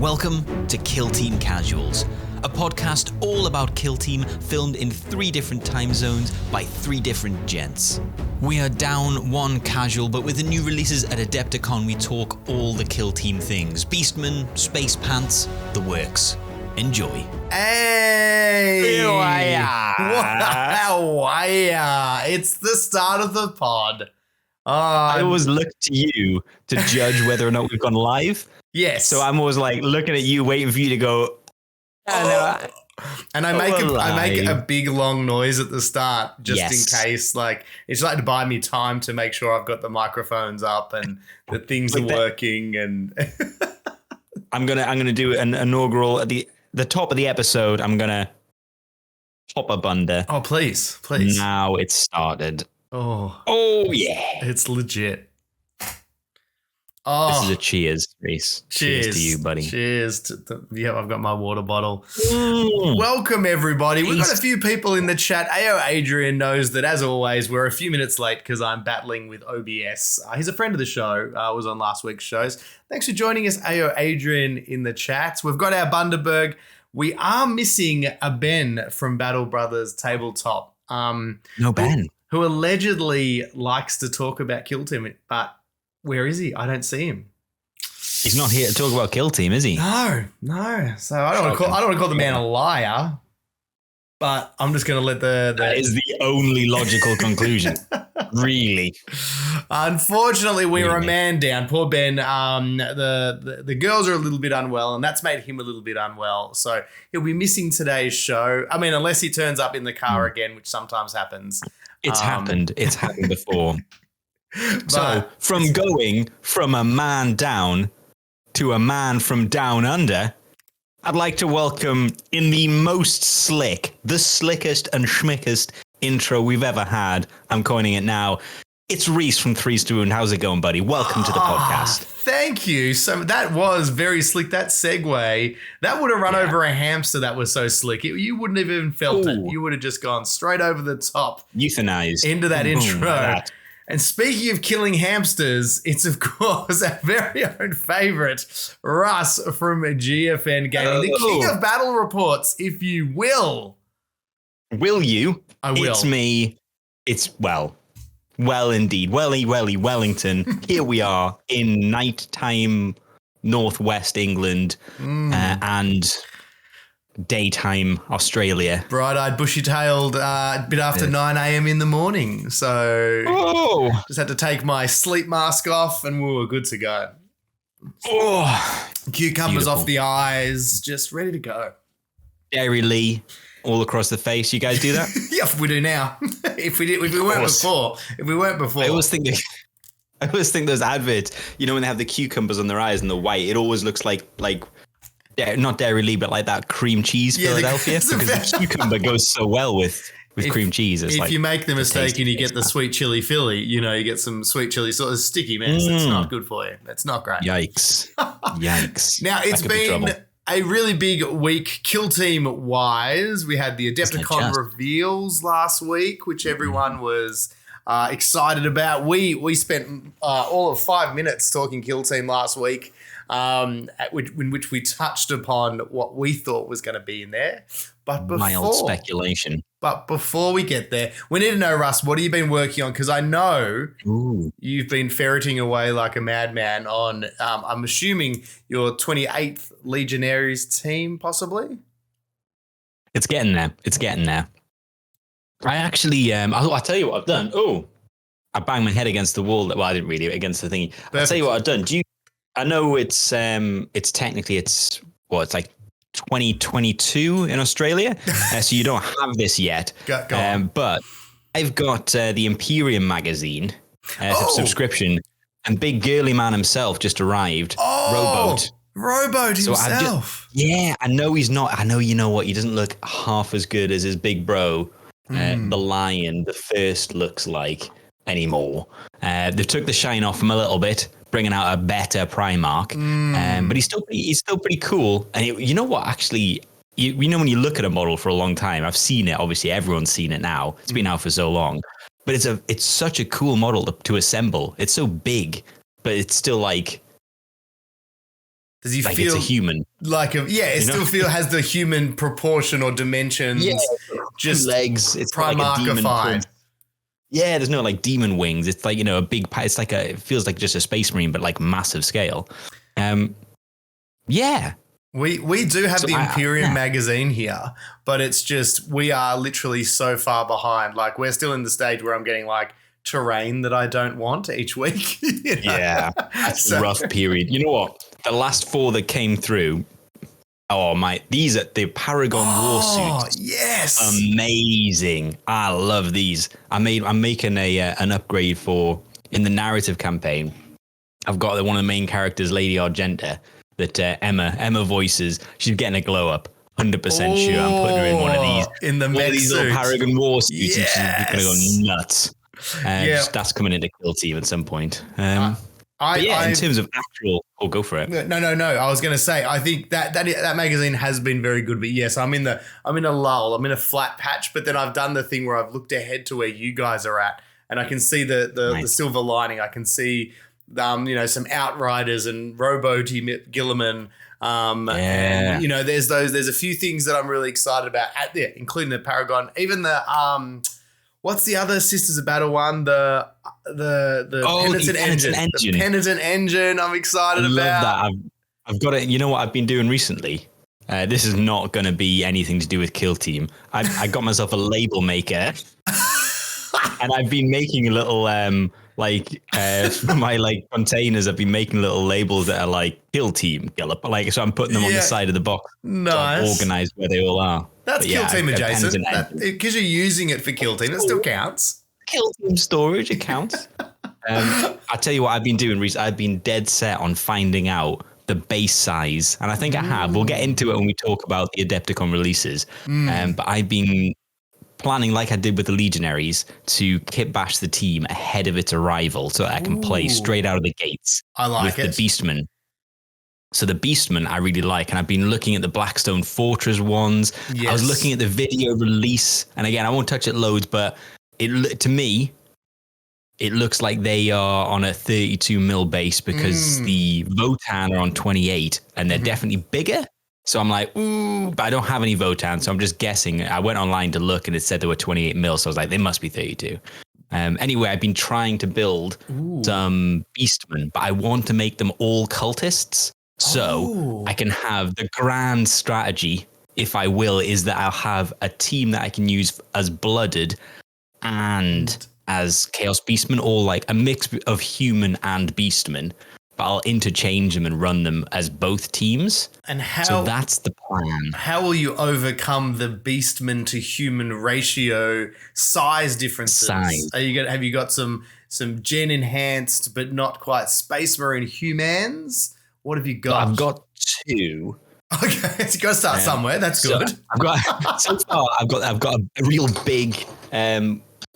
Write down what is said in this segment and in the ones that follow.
Welcome to Kill Team Casuals, a podcast all about Kill Team filmed in 3 different time zones by 3 different gents. We are down 1 casual, but with the new releases at Adepticon we talk all the Kill Team things. Beastmen, space pants, the works. Enjoy. Hey! How are ya? It's the start of the pod. I always look to you to judge whether or not we've gone live. Yes. So I'm always like looking at you, waiting for you to go. And I make a big long noise at the start just in case. Like it's like to buy me time to make sure I've got the microphones up and the things are working. And I'm gonna do an inaugural at the top of the episode. I'm gonna pop a bunder. Oh please. Now it's started. Oh yeah, it's legit. This is a cheers, Rhys. Cheers to you, buddy. Cheers. I've got my water bottle. Welcome, everybody. We've got a few people in the chat. AO Adrian knows that, as always, we're a few minutes late because I'm battling with OBS. He's a friend of the show. Was on last week's shows. Thanks for joining us, AO Adrian, in the chat. We've got our Bundaberg. We are missing a Ben from Battle Brothers Tabletop. No Ben. Who allegedly likes to talk about Kill Team, but where is he? I don't see him. He's not here to talk about Kill Team, is he? No. So I don't want to call the man a liar, but I'm just going to let That is the only logical conclusion. Really. Unfortunately, we were a man down. Poor Ben. The girls are a little bit unwell, and that's made him a little bit unwell. So he'll be missing today's show. I mean, unless he turns up in the car again, which sometimes happens. It's happened. It's happened before. So from going from a man down to a man from down under, I'd like to welcome in the most slick, the slickest and schmickest intro we've ever had. I'm coining it now. It's Rhys from Threes to Wound. How's it going, buddy? Welcome to the podcast. Thank you. So that was very slick. That segue, that would have run over a hamster. That was so slick. You wouldn't have even felt it. You would have just gone straight over the top. Euthanized. Into that intro. And speaking of killing hamsters, it's, of course, our very own favourite, Russ from GFN Gaming, the king of battle reports, if you will. Will you? I will. It's me. It's, well indeed. Welly, Wellington. Here we are in nighttime northwest England and daytime Australia. Bright-eyed, bushy-tailed, a bit after 9 a.m. in the morning. So just had to take my sleep mask off and we were good to go. Cucumbers Beautiful. off the eyes, just ready to go. Dairy Lee all across the face. You guys do that? Yeah, we do now. If we weren't before. I always think those adverts, you know, when they have the cucumbers on their eyes and the white, it always looks like not Dairy Lee, but like that cream cheese Philadelphia, because the cucumber goes so well with cream cheese. It's if you make the mistake and you get the sweet chili Philly, you know, you get some sweet chili sort of sticky mess. It's not good for you. It's not great. Yikes. Now, it's been a really big week Kill Team wise. We had the Adepticon reveals last week, which everyone was excited about. We spent all of 5 minutes talking Kill Team last week. In which we touched upon what we thought was going to be in there. But mild speculation. But before we get there, we need to know, Russ, what have you been working on? Because I know you've been ferreting away like a madman on, I'm assuming, your 28th Legionaries team, possibly? It's getting there. I actually, I'll tell you what I've done. I banged my head against the wall. Well, I didn't really, against the thingy. I'll tell you what I've done. I know it's technically it's like 2022 in Australia, so you don't have this yet. Go on. But I've got the Imperium magazine subscription, and big girly man himself just arrived. Rowboat himself. I know he's not. I know, you know what? He doesn't look half as good as his big bro, the Lion, the first looks like anymore. They took the shine off him a little bit, bringing out a better Primarch, but he's still pretty cool. And you know what? Actually, you know when you look at a model for a long time, I've seen it. Obviously, everyone's seen it now. It's been out for so long, but it's such a cool model to assemble. It's so big, but it's still like Does he like feel it's a human? like it still has the human proportion or dimensions. Yeah, just legs. It's not like a demon. Yeah, there's no like demon wings. It's like, a big. It's like it feels like just a space marine, but like massive scale. Yeah. We do have the Imperium magazine here, but it's just we are literally so far behind. Like we're still in the stage where I'm getting like terrain that I don't want each week. Yeah, that's a rough period. You know what? The last 4 that came through. Oh my! These are the Paragon war suits. Yes, amazing! I love these. I'm making an upgrade for in the narrative campaign. I've got one of the main characters, Lady Argenta, that Emma voices. She's getting a glow up. 100% sure. I'm putting her in one of these in the mech these little Paragon war suits, and she's gonna go nuts. That's coming into Kill Team at some point. In terms of actual, go for it. No. I was going to say, I think that magazine has been very good, but yes, I'm in a lull. I'm in a flat patch, but then I've done the thing where I've looked ahead to where you guys are at, and I can see the silver lining. I can see, some Outriders and Robo-T Gilliman. And there's a few things that I'm really excited about at there, including the Paragon, even the what's the other Sisters of Battle one? The Penitent Engine. The Penitent Engine. I'm excited about. I love that. I've got it. You know what I've been doing recently? This is not going to be anything to do with Kill Team. I got myself a label maker, and I've been making a little for my containers. I've been making little labels that are like Kill Team, so I'm putting them on the side of the box. Nice. To organize where they all are. That's Kill Team adjacent. Because you're using it for Kill Team, it still counts. Kill Team storage, it counts. I tell you what I've been doing recently. I've been dead set on finding out the base size, and I think I have. We'll get into it when we talk about the Adepticon releases. But I've been planning, like I did with the Legionaries, to kit bash the team ahead of its arrival so that I can play straight out of the gates. I like with the Beastmen. So the Beastmen I really like, and I've been looking at the Blackstone Fortress ones. Yes. I was looking at the video release, and again, I won't touch it loads, but to me, it looks like they are on a 32 mil base because the Votan are on 28, and they're definitely bigger. So I'm like, ooh, but I don't have any Votan, so I'm just guessing. I went online to look, and it said they were 28 mil, so I was like, they must be 32. Anyway, I've been trying to build some Beastmen, but I want to make them all cultists. So I can have the grand strategy, if I will, is that I'll have a team that I can use as Blooded and as Chaos Beastmen, or like a mix of human and Beastmen, but I'll interchange them and run them as both teams. And so that's the plan. How will you overcome the Beastman to human ratio size differences? Have you got some gen enhanced but not quite Space Marine humans? What have you got? I've got 2. Okay, so you got to start somewhere. That's good. I've got a real big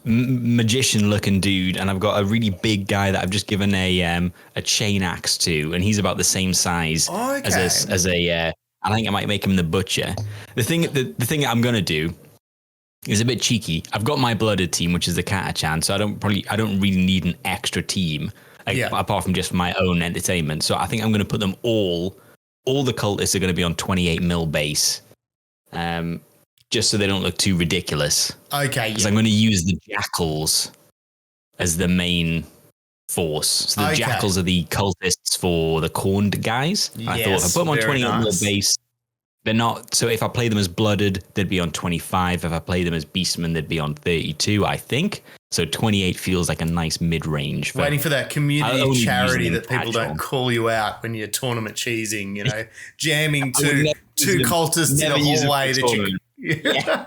magician-looking dude, and I've got a really big guy that I've just given a chain axe to, and he's about the same size as a. I think I might make him the butcher. The thing I'm gonna do is a bit cheeky. I've got my Blooded team, which is the Catachan, so I don't really need an extra team. Apart from just my own entertainment. So I think I'm going to put them all the cultists are going to be on 28 mil base, just so they don't look too ridiculous. Okay. Because I'm going to use the Jackals as the main force. So the Jackals are the cultists for the Corned guys. Yes, I thought if I put them on 28 mil base, they're not. So if I play them as Blooded, they'd be on 25. If I play them as Beastmen, they'd be on 32, I think. So 28 feels like a nice mid-range. Waiting for that community charity that people don't call you out when you're tournament cheesing, jamming two cultists in the hallway that you... Yeah.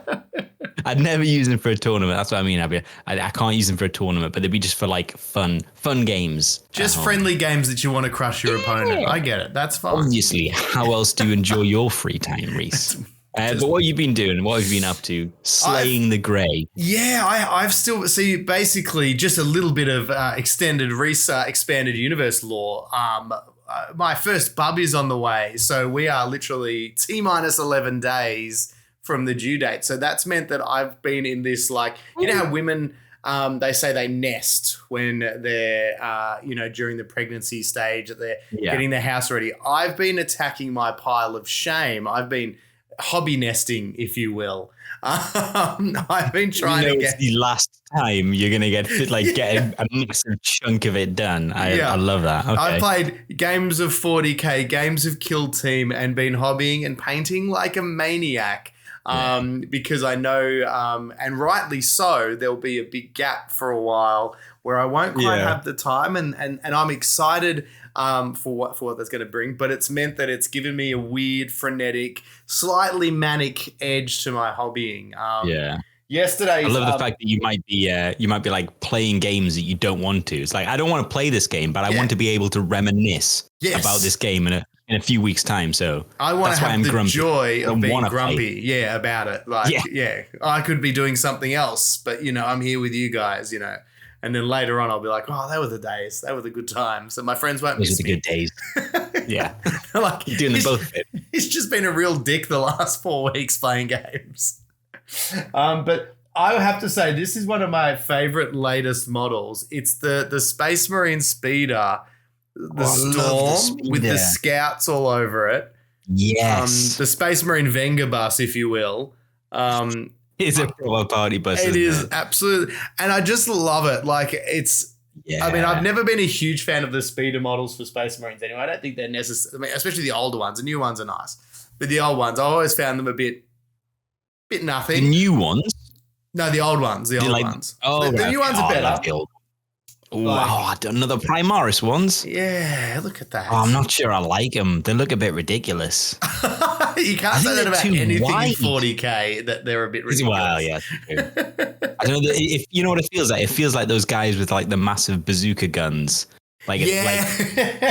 I'd never use them for a tournament. That's what I mean, Abby. I can't use them for a tournament, but they'd be just for like fun games. Just friendly games that you want to crush your opponent. I get it. That's fine. Obviously. How else do you enjoy your free time, Rhys? But what have you been doing? What have you been up to? Slaying the Grey. Yeah, I've still basically just a little bit of extended Rhys expanded universe lore. My first bub is on the way, so we are literally T-minus 11 days from the due date. So that's meant that I've been in this how women they say they nest when they're, during the pregnancy stage, that they're getting their house ready. I've been attacking my pile of shame. I've been hobby nesting, if you will. I've been trying to get the last time you're gonna get a massive chunk of it done. I love that. Okay. I've played games of 40k, games of Kill Team, and been hobbying and painting like a maniac. Because I know, and rightly so, there'll be a big gap for a while where I won't quite have the time, and I'm excited for what that's going to bring. But it's meant that it's given me a weird, frenetic, slightly manic edge to my hobbying. Yesterday, I love the fact that you might be like playing games that you don't want to. It's like, I don't want to play this game, but I want to be able to reminisce about this game in a few weeks' time. So I want to have the joy of being grumpy, about it. Like, I could be doing something else, but I'm here with you guys, And then later on, I'll be like, oh, they were the days. They were the good times. So my friends won't miss me. Those are the good days. Yeah. Like, you're doing them both. He's just been a real dick the last 4 weeks playing games. But I have to say, this is one of my favorite latest models. It's the Space Marine Speeder, the Storm with the scouts all over it. Yes. The Space Marine Venga bus, if you will. It's a proper party bus. It is absolutely, and I just love it. Like, it's. Yeah. I mean, I've never been a huge fan of the speeder models for Space Marines anyway. I don't think they're necessary. I mean, especially the older ones. The new ones are nice, but the old ones, I always found them a bit nothing. The new ones? No, the old ones. The old ones. Oh, the new ones are better. Wow, another Primaris ones. Yeah, look at that. Oh, I'm not sure I like them. They look a bit ridiculous. You can't say that about anything in 40k, that they're a bit ridiculous. Well, yeah. I don't know. If you know what it feels like. It feels like those guys with like the massive bazooka guns. Like, you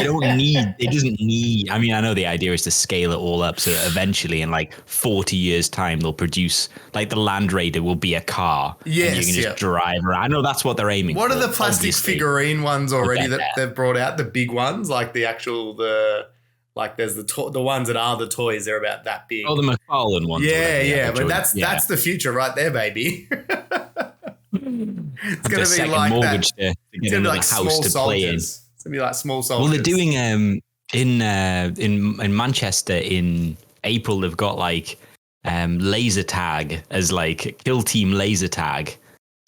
don't need, it doesn't need, I mean, I know the idea is to scale it all up so that eventually in like 40 years time, they'll produce, like the Land Raider will be a car. Yes. And you can just drive around. I know that's what they're aiming for. What are the plastic figurine ones already that they've brought out? The big ones, like the actual, there's the ones that are the toys. They're about that big. Oh, the McFarlane ones. Yeah. But that's the future right there, baby. It's going to be like mortgage that. To get another house to play in. It's going to be like small soldiers. Well, they're doing in Manchester in April. They've got like laser tag as like kill team laser tag.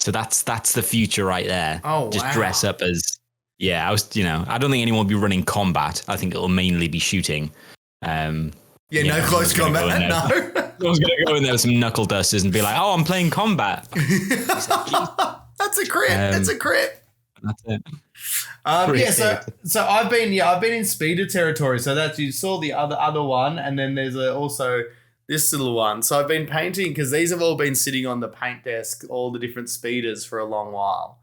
So that's the future right there. Oh, just dress up as I don't think anyone will be running combat. I think it'll mainly be shooting. No close combat. No. I was going to go in there with some knuckle dusters and be like, "Oh, I'm playing combat." That's a crit. That's a crit. That's it. So I've been in speeder territory. So that's, you saw the other one, and then there's also this little one. So I've been painting because these have all been sitting on the paint desk, all the different speeders for a long while.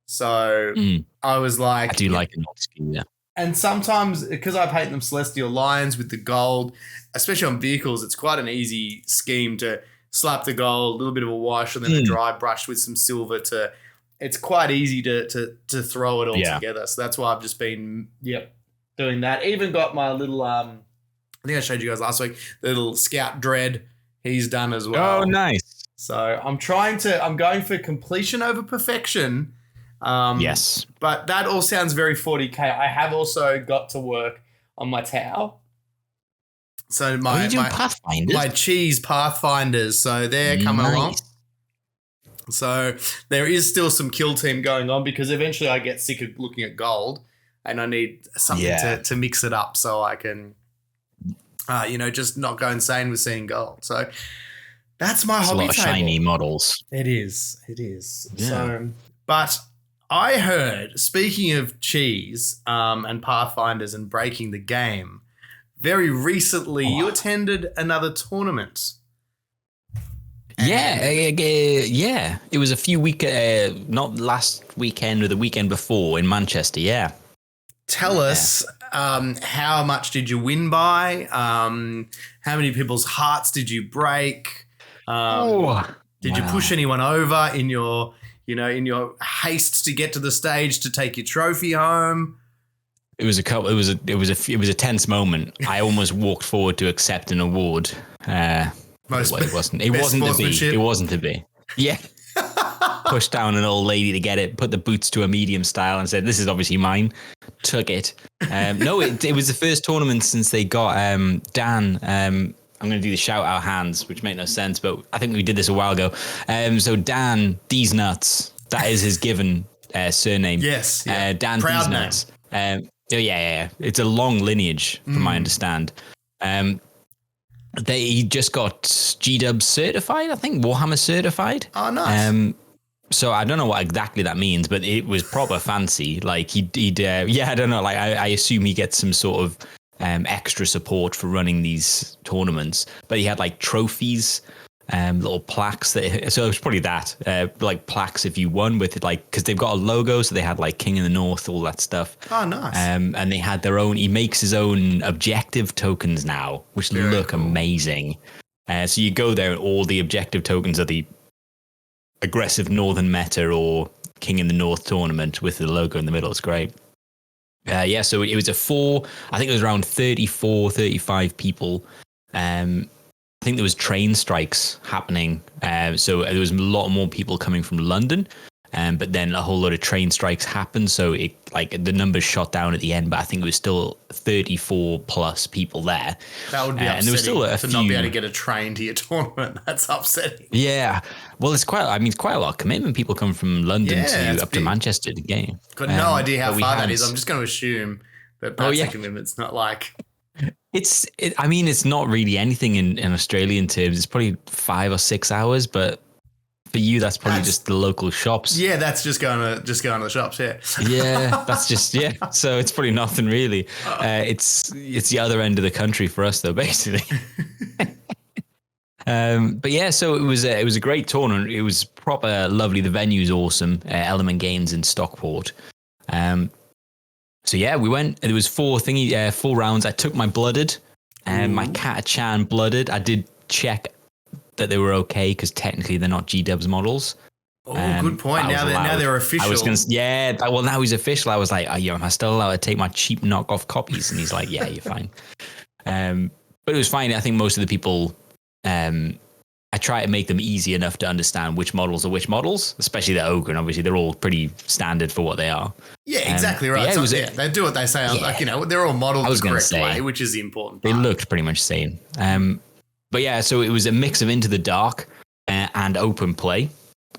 So I was like, I do like an old speeder. And sometimes, because I paint them celestial lions with the gold, especially on vehicles, it's quite an easy scheme to slap the gold, a little bit of a wash, and then a dry brush with some silver to. It's quite easy to throw it all together. So that's why I've just been doing that. Even got my little I think I showed you guys last week, the little Scout Dread. He's done as well. Oh, nice. So I'm going for completion over perfection. Yes. But that all sounds very 40k. I have also got to work on my Tau. So my cheese Pathfinders. So they're coming along. So there is still some kill team going on because eventually I get sick of looking at gold and I need something to mix it up so I can, just not go insane with seeing gold. So that's my hobby. A lot of shiny models. It is. Yeah. So, but I heard, speaking of cheese and Pathfinders and breaking the game, very recently you attended another tournament. Yeah. It was a few not last weekend or the weekend before in Manchester. Yeah. Tell us, how much did you win by? How many people's hearts did you break? Did you push anyone over in your haste to get to the stage to take your trophy home? It was a tense moment. I almost walked forward to accept an award. It wasn't to be. Yeah. pushed down an old lady to get it, put the boots to a medium style, and said, "This is obviously mine." Took it. No, it was the first tournament since they got Dan. I'm going to do the shout out hands, which make no sense, but I think we did this a while ago. So Dan D's Nuts, that is his given surname. Yes. Yeah. Dan Proud D's Nuts. Yeah. It's a long lineage, from my understand. He just got G-Dub certified, I think, Warhammer certified. Oh, nice. So I don't know what exactly that means, but it was proper fancy. Like he'd I don't know. Like I assume he gets some sort of extra support for running these tournaments, but he had like trophies, little plaques so it was probably that, like plaques if you won with it, like, because they've got a logo, so they had like King of the North, all that stuff. Oh, nice. And they had their own. He makes his own objective tokens now, which look amazing. So you go there, and all the objective tokens are the aggressive Northern meta or King in the North tournament with the logo in the middle. It's great. So it was I think it was around 34, 35 people. I think there was train strikes happening. So there was a lot more people coming from London. But then a whole lot of train strikes happened. So it like the numbers shot down at the end, but I think it was still 34 plus people there. That would be upsetting, and there was still a few, not be able to get a train to your tournament. That's upsetting. Yeah. Well, it's quite a lot of commitment. People come from London to Manchester to game. Got no idea how far that is. I'm just going to assume that that's a commitment. It's not like... It's not really anything in Australian terms. It's probably 5 or 6 hours, but for you, that's probably just the local shops. Yeah, that's just going to the shops. Yeah. Yeah, that's just So it's probably nothing really. It's the other end of the country for us, though, basically. But yeah, so it was a great tournament. It was proper lovely. The venue's awesome. Element Games in Stockport. So yeah, we went. There was 4 rounds. I took my blooded, and my Catachan blooded. I did check that they were okay because technically they're not G-Dubs models. Oh, good point. Now they're official. I was now he's official. I was like, am I still allowed to take my cheap knockoff copies? And he's like, yeah, you're fine. But it was fine. I think most of the people, I try to make them easy enough to understand which models are which models, especially the Ogre. And obviously, they're all pretty standard for what they are. Yeah, exactly right. They do what they say. Like, they're all modeled the correct way, which is the important part. They looked pretty much the same. But yeah, so it was a mix of Into the Dark and open play.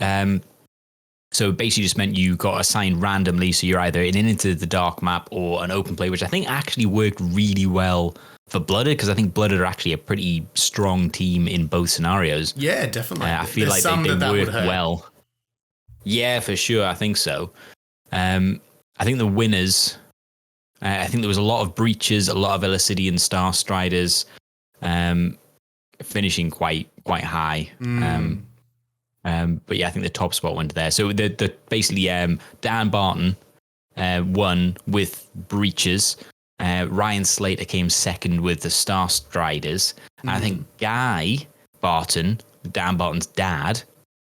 So basically just meant you got assigned randomly. So you're either in an Into the Dark map or an open play, which I think actually worked really well for Blooded, because I think Blooded are actually a pretty strong team in both scenarios. Yeah, definitely. I feel like they work well. Yeah, for sure. I think so. I think the winners, I think there was a lot of Breaches, a lot of Elicidian Star Striders, finishing quite high. But yeah, I think the top spot went there. So the basically Dan Barton won with Breaches. Ryan Slater came second with the Star Striders. And I think Guy Barton, Dan Barton's dad,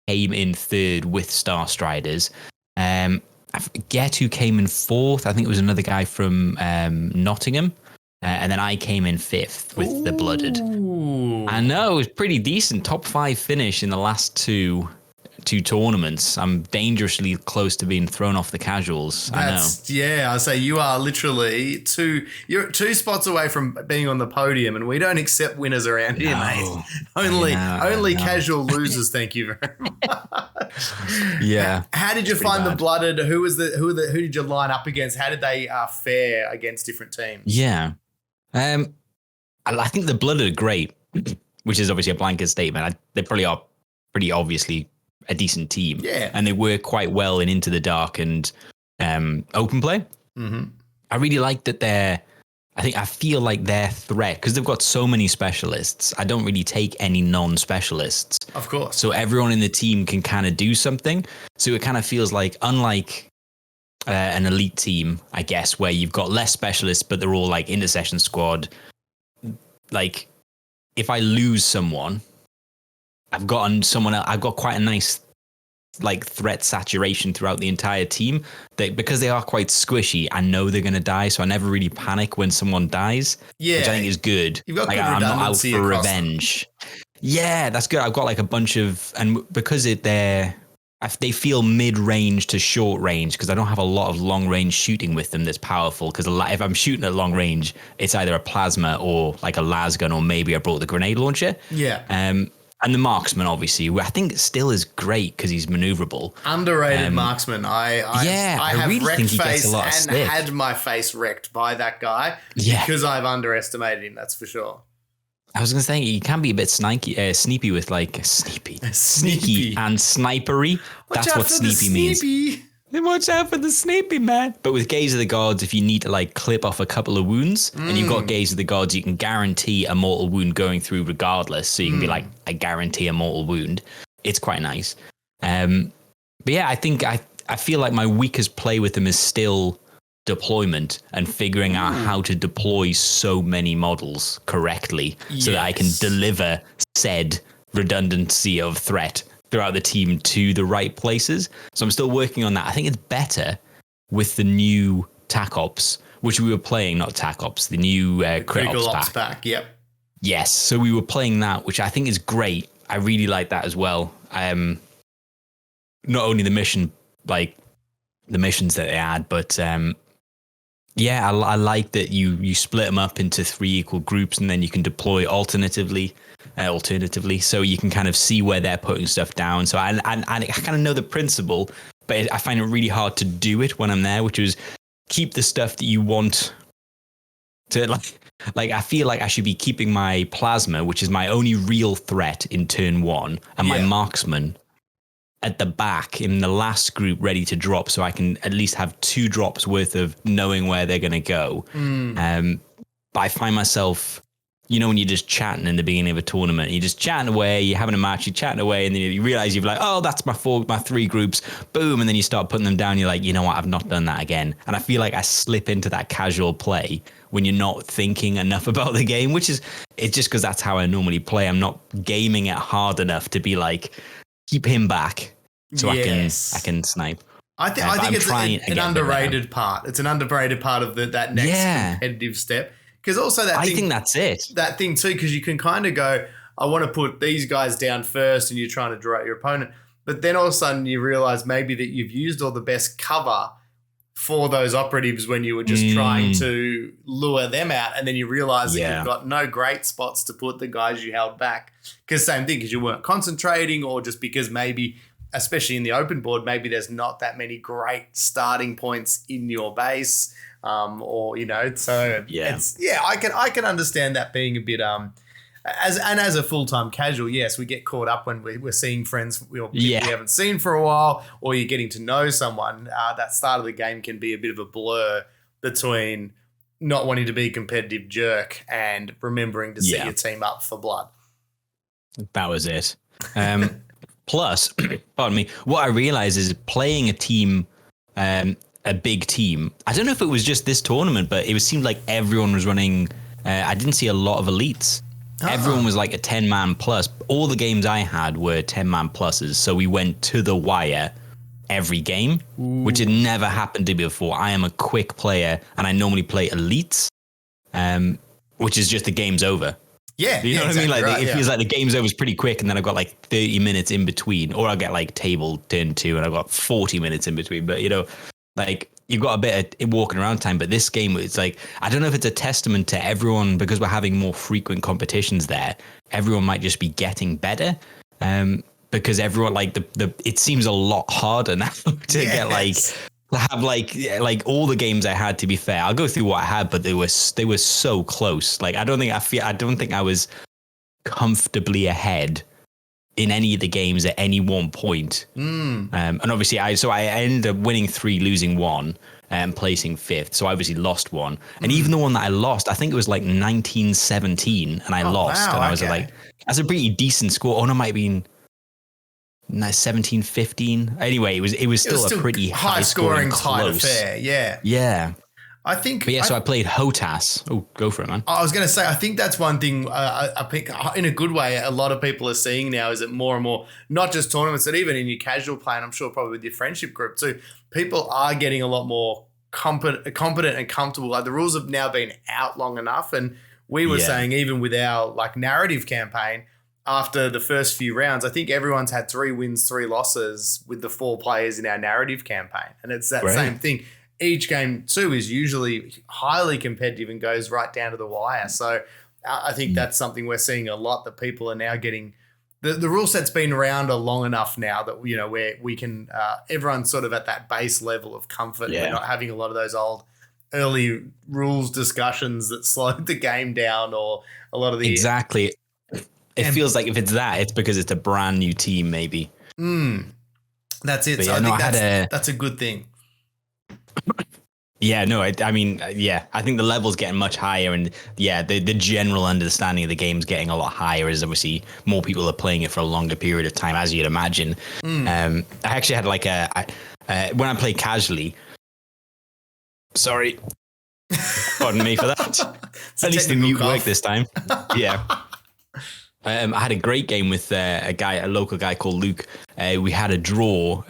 came in third with Star Striders. I forget who came in fourth. I think it was another guy from Nottingham. And then I came in fifth with the Blooded. I know, it was pretty decent. Top 5 finish in the last two tournaments. I'm dangerously close to being thrown off the casuals. I know. Yeah, I say you are literally you're 2 spots away from being on the podium, and we don't accept winners around here, mate. Only casual losers. Thank you very much. Yeah. How did you find the Blooded? Who did you line up against? How did they fare against different teams? Yeah. I think the Blooded are great, which is obviously a blanket statement. They probably are pretty obviously a decent team. Yeah. And they work quite well in Into the Dark and open play. Mm-hmm. I really like that I feel like their threat, because they've got so many specialists. I don't really take any non-specialists. Of course. So everyone in the team can kind of do something. So it kind of feels like, unlike an elite team, I guess, where you've got less specialists, but they're all like intercession squad. Like, if I lose someone, I've got quite a nice like threat saturation throughout the entire team. Because they are quite squishy, I know they're going to die, so I never really panic when someone dies. Yeah, which I think is good. You've got like, good I'm not out redundancy for revenge. Yeah, that's good. I've got like a bunch of, and because I they feel mid-range to short range because I don't have a lot of long-range shooting with them that's powerful. Because if I'm shooting at long range, it's either a plasma or like a las gun, or maybe I brought the grenade launcher. Yeah. And the marksman, obviously, I think still is great because he's maneuverable. Underrated marksman. I have really wrecked think he gets face a lot of and stick. had my face wrecked by that guy because I've underestimated him. That's for sure. I was going to say, he can be a bit sneaky with like sneaky and snipery. That's what sneaky means. Watch out for the sneaky, man. But with Gaze of the Gods, if you need to like clip off a couple of wounds and you've got Gaze of the Gods, you can guarantee a mortal wound going through regardless. So you can be like, I guarantee a mortal wound. It's quite nice. But yeah, I think I feel like my weakest play with them is still deployment and figuring out how to deploy so many models correctly so that I can deliver said redundancy of threat throughout the team to the right places. So I'm still working on that. I think it's better with the new TAC Ops, which we were playing, not TAC Ops, the new Crit Ops pack. Yep. Yes. So we were playing that, which I think is great. I really like that as well. Not only the mission, like the missions that they add, but yeah, I like that you split them up into 3 equal groups and then you can deploy alternatively, so you can kind of see where they're putting stuff down. So I kind of know the principle, but I find it really hard to do it when I'm there, which is keep the stuff that you want to like I feel like I should be keeping my plasma, which is my only real threat in turn 1, and my marksman at the back in the last group ready to drop, so I can at least have 2 drops worth of knowing where they're going to go. But I find myself, you know, when you're just chatting in the beginning of a tournament, you're just chatting away, you're having a match, you're chatting away, and then you realize you've like, oh, that's my 3 groups, boom, and then you start putting them down. You're like, you know what, I've not done that again. And I feel like I slip into that casual play when you're not thinking enough about the game, which is, it's just because that's how I normally play. I'm not gaming it hard enough to be like, keep him back so I can snipe. I think it's an underrated part. It's an underrated part of that next competitive step. Because also I think that's it. That thing too, because you can kind of go, I want to put these guys down first, and you're trying to draw out your opponent. But then all of a sudden you realize maybe that you've used all the best cover for those operatives when you were just trying to lure them out, and then you realize that you've got no great spots to put the guys you held back. Because same thing, because you weren't concentrating, or just because maybe, especially in the open board, maybe there's not that many great starting points in your base, or you know. So I can understand that being a bit as a full-time casual. Yes, we get caught up when we're seeing friends we haven't seen for a while, or you're getting to know someone. That start of the game can be a bit of a blur between not wanting to be a competitive jerk and remembering to set your team up for blood. That was it. Plus, pardon me, what I realized is playing a team, a big team. I don't know if it was just this tournament, but it seemed like everyone was running. I didn't see a lot of elites. Everyone was like a 10-man plus. All the games I had were 10-man pluses. So we went to the wire every game, which had never happened to me before. I am a quick player, and I normally play elites, which is just the game's over. Yeah. You know what I mean? Like it feels like the game's over pretty quick, and then I've got like 30 minutes in between, or I'll get like table turn 2 and I've got 40 minutes in between. But you know, like you've got a bit of walking around time. But this game, it's like, I don't know if it's a testament to everyone, because we're having more frequent competitions there. Everyone might just be getting better. Because everyone, like it seems a lot harder now to get like have like all the games I had. To be fair, I'll go through what I had, but they were so close. Like I don't think I was comfortably ahead in any of the games at any one point. And obviously I ended up winning 3, losing 1, and placing 5th. So I obviously lost 1. And even the one that I lost, I think it was like 1917, and I lost. Wow, and I was like, that's a pretty decent score. Oh no, it might have been 17-15. Anyway, it was still a pretty high scoring tight affair. Yeah. I think. But yeah, so I played HOTAS. Oh, go for it, man. I was going to say, I think that's one thing I think in a good way a lot of people are seeing now, is that more and more, not just tournaments, but even in your casual play, and I'm sure probably with your friendship group too, people are getting a lot more competent and comfortable. Like the rules have now been out long enough, and we were saying even with our like narrative campaign, after the first few rounds, I think everyone's had 3 wins, 3 losses with the 4 players in our narrative campaign. And it's that same thing. Each game too is usually highly competitive and goes right down to the wire. So I think that's something we're seeing a lot, that people are now getting. The rule set's been around long enough now that, where we can, everyone's sort of at that base level of comfort. Yeah. We're not having a lot of those old early rules discussions that slowed the game down, or a lot of the. Exactly. It feels like if it's that, it's because it's a brand new team, maybe. That's it. But so I think that's a good thing. Yeah, no, I mean, I think the level's getting much higher, and the general understanding of the game's getting a lot higher as obviously more people are playing it for a longer period of time, as you'd imagine. I actually had when I play casually. Sorry, pardon me for that. At least the mute worked this time. Yeah. I had a great game with a local guy called Luke. We had a draw,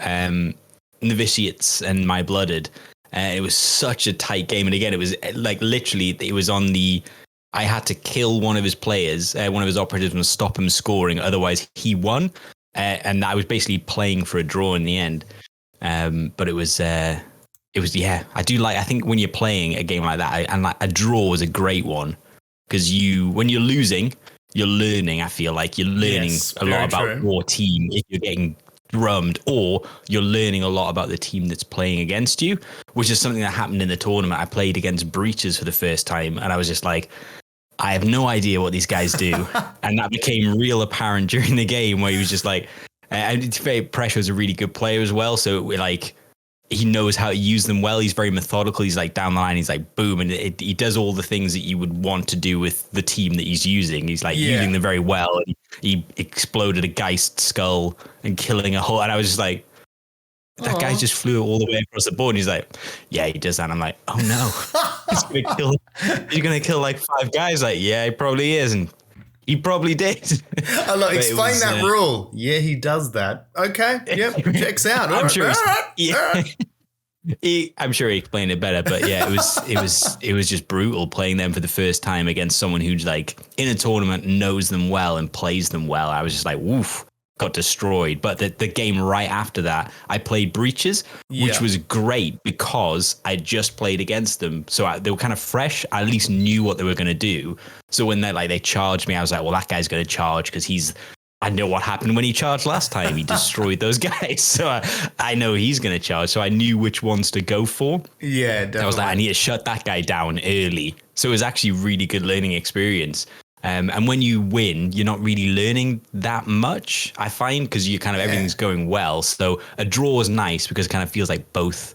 Novitiates and My Blooded. It was such a tight game. And again, it was literally, it was on I had to kill one of his players, one of his operatives, and stop him scoring. Otherwise, he won. And I was basically playing for a draw in the end. But it was, I think when you're playing a game like that, and a draw is a great one, because when you're losing, you're learning. I feel like you're learning a lot about your team if you're getting drummed, or you're learning a lot about the team that's playing against you, which is something that happened in the tournament. I played against Breaches for the first time, and I was just like, I have no idea what these guys do. And that became real apparent during the game, where he was just like, Pressure is a really good player as well, so he knows how to use them well. He's very methodical. He's down the line, he's boom, and he does all the things that you would want to do with the team that he's using. He's using them very well. He exploded a Geist skull and killing a whole, and I was just like, that guy just flew all the way across the board. And he's like, yeah, he does that. And I'm like, oh no, he's gonna kill 5 guys. Yeah, he probably is, and he probably did. Explain that rule. Yeah, he does that. Okay. Yep. Checks out. I'm sure. I'm sure he explained it better, but yeah, it was just brutal playing them for the first time against someone who's in a tournament knows them well and plays them well. I was just like, woof, got destroyed. But the game right after that, I played Breaches, which was great because I just played against them. So they were kind of fresh. I at least knew what they were going to do. So when they charged me, I was like, well, that guy's going to charge because I know what happened when he charged last time. He destroyed those guys. So I know he's going to charge. So I knew which ones to go for. Yeah, definitely. I was like, I need to shut that guy down early. So it was actually a really good learning experience. And when you win, you're not really learning that much, I find, because you kind of everything's going well. So a draw is nice because it kind of feels like both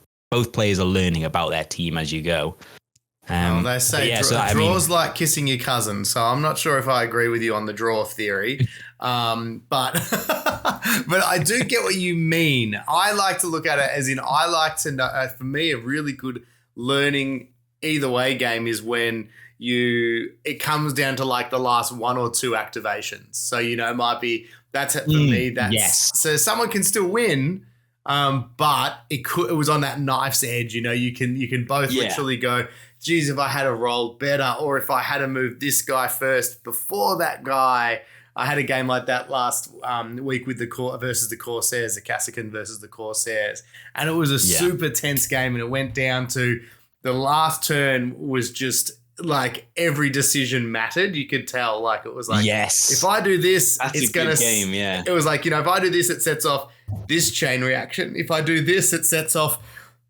players are learning about their team as you go. They say draws like kissing your cousin. So I'm not sure if I agree with you on the draw theory, but but I do get what you mean. I like to look at it as in I like to know. For me, a really good learning either way game is when it comes down to the last 1 or 2 activations. So it might be for me. So someone can still win. But it was on that knife's edge. You can both literally go, geez, if I had a roll better, or if I had to move this guy first before that guy. I had a game like that last week with versus the Corsairs, the Cassican versus the Corsairs, and it was a super tense game. And it went down to the last turn was just every decision mattered. You could tell, it was if I do this, it's gonna game. Yeah, it was if I do this, it sets off this chain reaction. If I do this, it sets off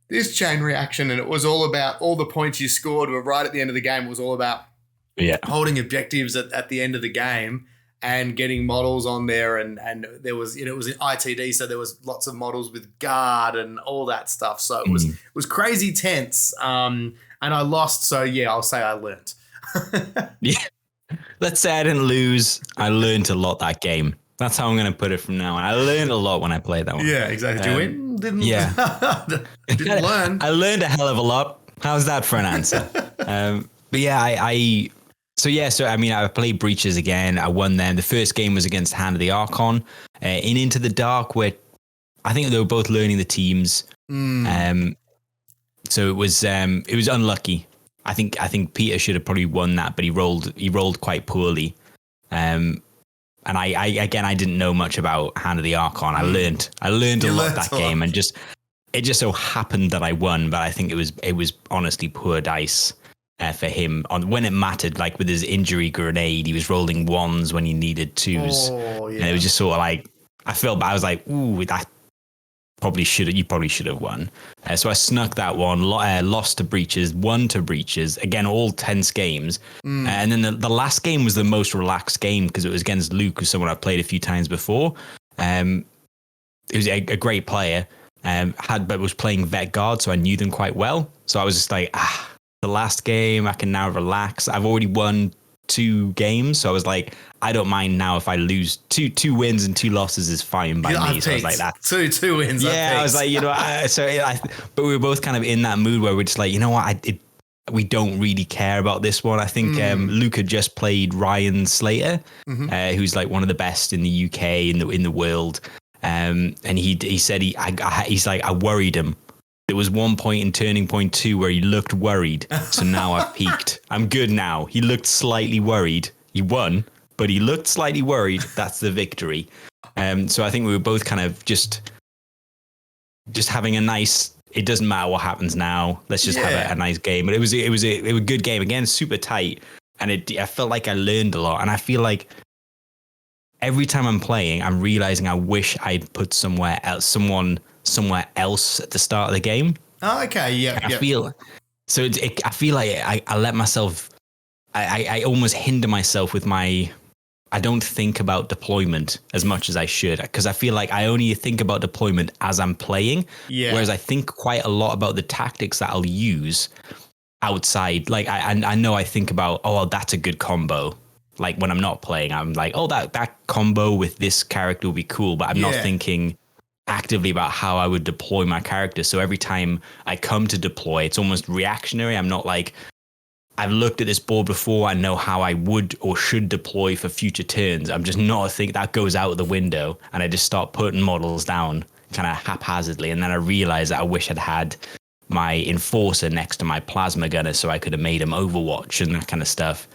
this chain reaction. And it was all about all the points you scored were right at the end of the game. It was all about holding objectives at the end of the game and getting models on there. And there was, it was in ITD. So there was lots of models with guard and all that stuff. So it was crazy tense. And I lost. So I'll say I learned. Let's say I didn't lose. I learned a lot that game. That's how I'm going to put it from now on. I learned a lot when I played that one. Yeah, exactly. Did you win? Didn't. Yeah. Didn't learn. I learned a hell of a lot. How's that for an answer? But yeah, So I mean, I played Breaches again. I won them. The first game was against Hand of the Archon in Into the Dark, where I think they were both learning the teams. So it was unlucky. I think Peter should have probably won that, but he rolled quite poorly. And And I didn't know much about Hand of the Archon. I learned a lot that game, and it just so happened that I won. But I think it was honestly poor dice for him on when it mattered. Like with his injury grenade, he was rolling ones when he needed twos, and it was just sort of like I felt bad. I was like, ooh, that. You probably should have won. So I snuck that one, lost to Breaches, won to Breaches. Again, all tense games. And then the last game was the most relaxed game because it was against Luke, who's someone I've played a few times before. He was a great player, but was playing Vet Guard, so I knew them quite well. So I was just like, the last game, I can now relax. I've already won 2 games, so I was like, I don't mind now if I lose. Two wins and 2 losses is fine by me. So I was like, that two wins. Yeah, I was like, but we were both kind of in that mood where we're just like, you know what, we don't really care about this one. I think Luke had just played Ryan Slater, who's like one of the best in the UK in the world, and he said he's like, I worried him. There was one point in Turning Point 2 where he looked worried. So now I've peaked. I'm good now. He looked slightly worried. He won, but he looked slightly worried. That's the victory. So I think we were both kind of just having a nice, it doesn't matter what happens now. Let's just have a nice game. But it was a good game. Again, super tight. And I felt like I learned a lot. And I feel like every time I'm playing, I'm realizing I wish I'd put someone somewhere else at the start of the game. Oh, okay, yeah. I feel so. I feel like I let myself. I almost hinder myself with my. I don't think about deployment as much as I should because I feel like I only think about deployment as I'm playing. Yeah. Whereas I think quite a lot about the tactics that I'll use outside. Like I know I think about that's a good combo. Like when I'm not playing, I'm like, that combo with this character will be cool, but I'm not thinking actively about how I would deploy my character. So every time I come to deploy, it's almost reactionary. I'm not like, I've looked at this board before. I know how I would or should deploy for future turns. I'm just not thinking that goes out the window. And I just start putting models down kind of haphazardly. And then I realize that I wish I'd had my Enforcer next to my Plasma Gunner so I could have made him Overwatch and that kind of stuff.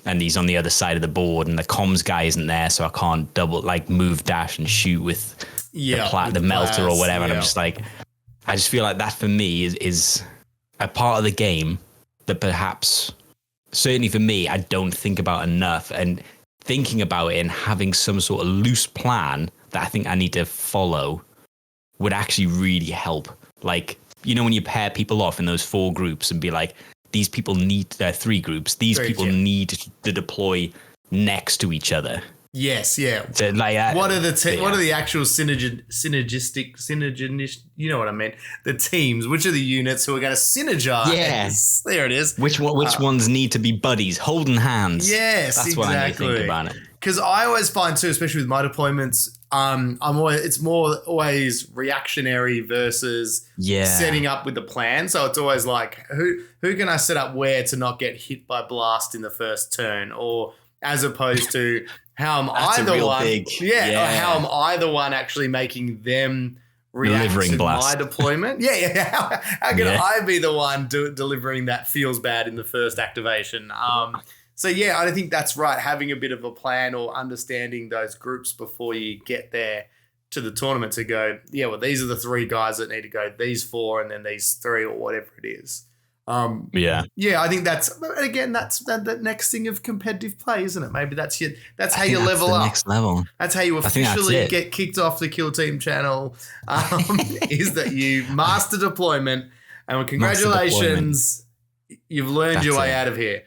And he's on the other side of the board and the comms guy isn't there. So I can't move, dash and shoot with the melter or whatever. And I'm just like, I just feel like that for me is a part of the game that perhaps, certainly for me, I don't think about enough. And thinking about it and having some sort of loose plan that I think I need to follow would actually really help. Like, you know, when you pair people off in those 4 groups and be like, these people need 3 groups. These people need to deploy next to each other. Yes, yeah. So like, what are the actual synergistic? You know what I mean? The teams. Which are the units who are going to synergize? Yes, there it is. Which ones need to be buddies, holding hands? Yes, that's what I need to think about it. Because I always find too, especially with my deployments, it's more always reactionary versus setting up with the plan. So it's always like, who can I set up where to not get hit by blast in the first turn, or as opposed to how am I the one? Or how am I the one actually making them react to my deployment? How can I be the one delivering that feels bad in the first activation? So I think that's right. Having a bit of a plan or understanding those groups before you get there to the tournament to go, these are the 3 guys that need to go, these 4, and then these 3 or whatever it is. I think that's the next thing of competitive play, isn't it? Maybe that's how you level up. Next level. That's how you officially get kicked off the Kill Team channel. Is that you master deployment, and congratulations, you've learned your way out of here.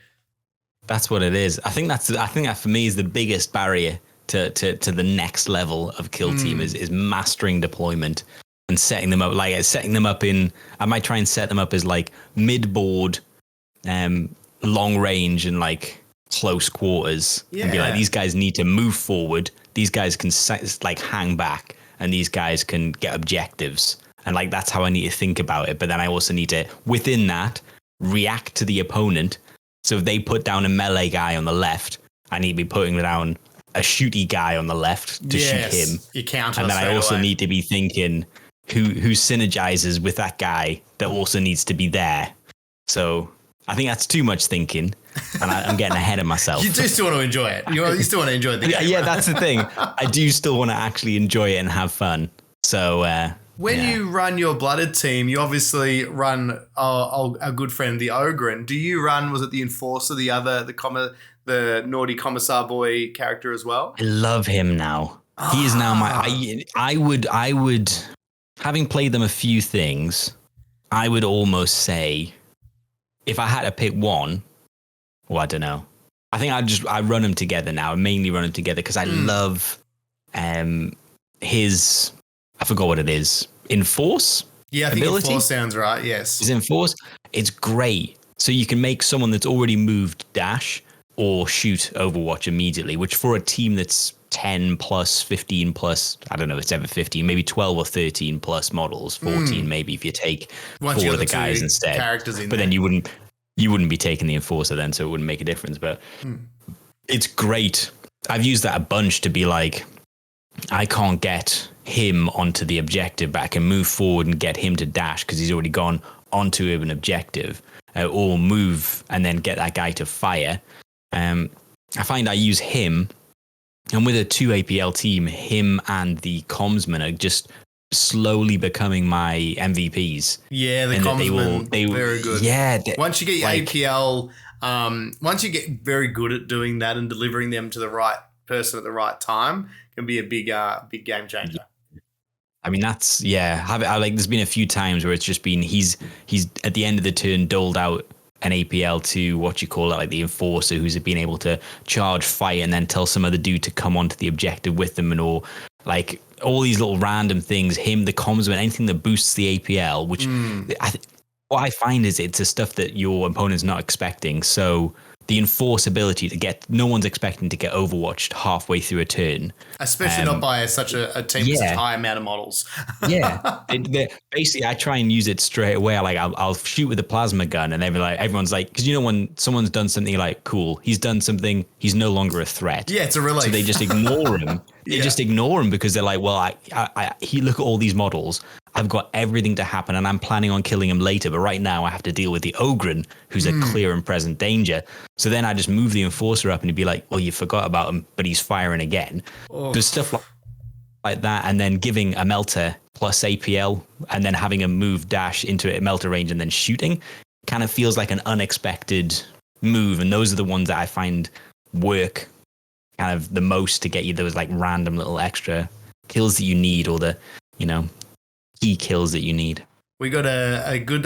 That's what it is. I think that for me is the biggest barrier to the next level of Kill Team is mastering deployment. And setting them up in, I might try and set them up as like mid-board, long range and like close quarters. And be like, these guys need to move forward. These guys can hang back, and these guys can get objectives. And like, that's how I need to think about it. But then I also need to, within that, react to the opponent. So if they put down a melee guy on the left, I need to be putting down a shooty guy on the left to shoot him. You counter. And then I also need to be thinking, who synergizes with that guy that also needs to be there. So I think that's too much thinking, and I'm getting ahead of myself. You do still want to enjoy it. You still want to enjoy the game. Yeah, that's the thing. I do still want to actually enjoy it and have fun. So when you run your blooded team, you obviously run our good friend the Ogren. Do you run? Was it the Enforcer, the naughty commissar boy character as well? I love him now. He is now my. I would, having played them a few things, I would almost say, if I had to pick one, well, I don't know. I think I run them together now. I mainly run them together because I love his, I forgot what it is, Enforce? Yeah, I think ability? Enforce sounds right, yes. His Enforce? It's great. So you can make someone that's already moved dash or shoot Overwatch immediately, which for a team that's 10 plus, 15 plus, I don't know if it's ever 15, maybe 12 or 13 plus models, 14 maybe if you take Once four of the guys instead. Characters in but there. then you wouldn't be taking the Enforcer then, so it wouldn't make a difference. But it's great. I've used that a bunch to be like, I can't get him onto the objective, but I can move forward and get him to dash because he's already gone onto an objective, or move and then get that guy to fire. I find I use him, and with a 2 APL team, him and the commsmen are just slowly becoming my MVPs. Yeah, the commsmen, very good. Yeah. Once you get your APL, once you get very good at doing that and delivering them to the right person at the right time, can be a big game changer. I mean, that's, there's been a few times where it's just been, he's at the end of the turn doled out an APL to like the Enforcer, who's been able to charge, fight, and then tell some other dude to come onto the objective with them, and all like all these little random things. Him, the commsman, anything that boosts the APL, which what I find is it's the stuff that your opponent's not expecting. So the Enforce ability to get, no one's expecting to get Overwatched halfway through a turn. Especially not by such a team with such a high amount of models. Basically, I try and use it straight away. Like I'll shoot with a plasma gun, and everyone's like, because when someone's done something, you're like, cool, he's done something, he's no longer a threat. Yeah, it's a relief. So they just ignore him. They just ignore him because they're like, well, he look at all these models. I've got everything to happen, and I'm planning on killing him later. But right now, I have to deal with the Ogren, who's a clear and present danger. So then I just move the Enforcer up, and he'd be like, well, you forgot about him, but he's firing again. There's stuff like that, and then giving a Melter plus APL, and then having a move dash into a Melter range and then shooting kind of feels like an unexpected move. And those are the ones that I find work kind of the most to get you those like random little extra kills that you need, or the, key kills that you need. We got a good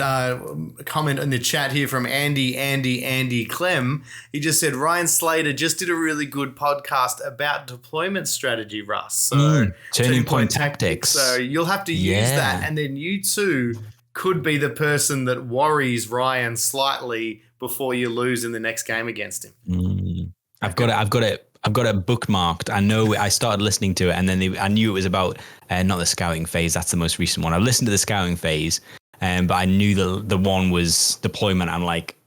comment in the chat here from Andy Clem. He just said, Ryan Slater just did a really good podcast about deployment strategy, Russ. So turning point tactics. So you'll have to use that, and then you too could be the person that worries Ryan slightly before you lose in the next game against him. I've got it bookmarked. I know I started listening to it, and then I knew it was about not the scouting phase. That's the most recent one. I listened to the scouting phase, but I knew the one was deployment. I'm like,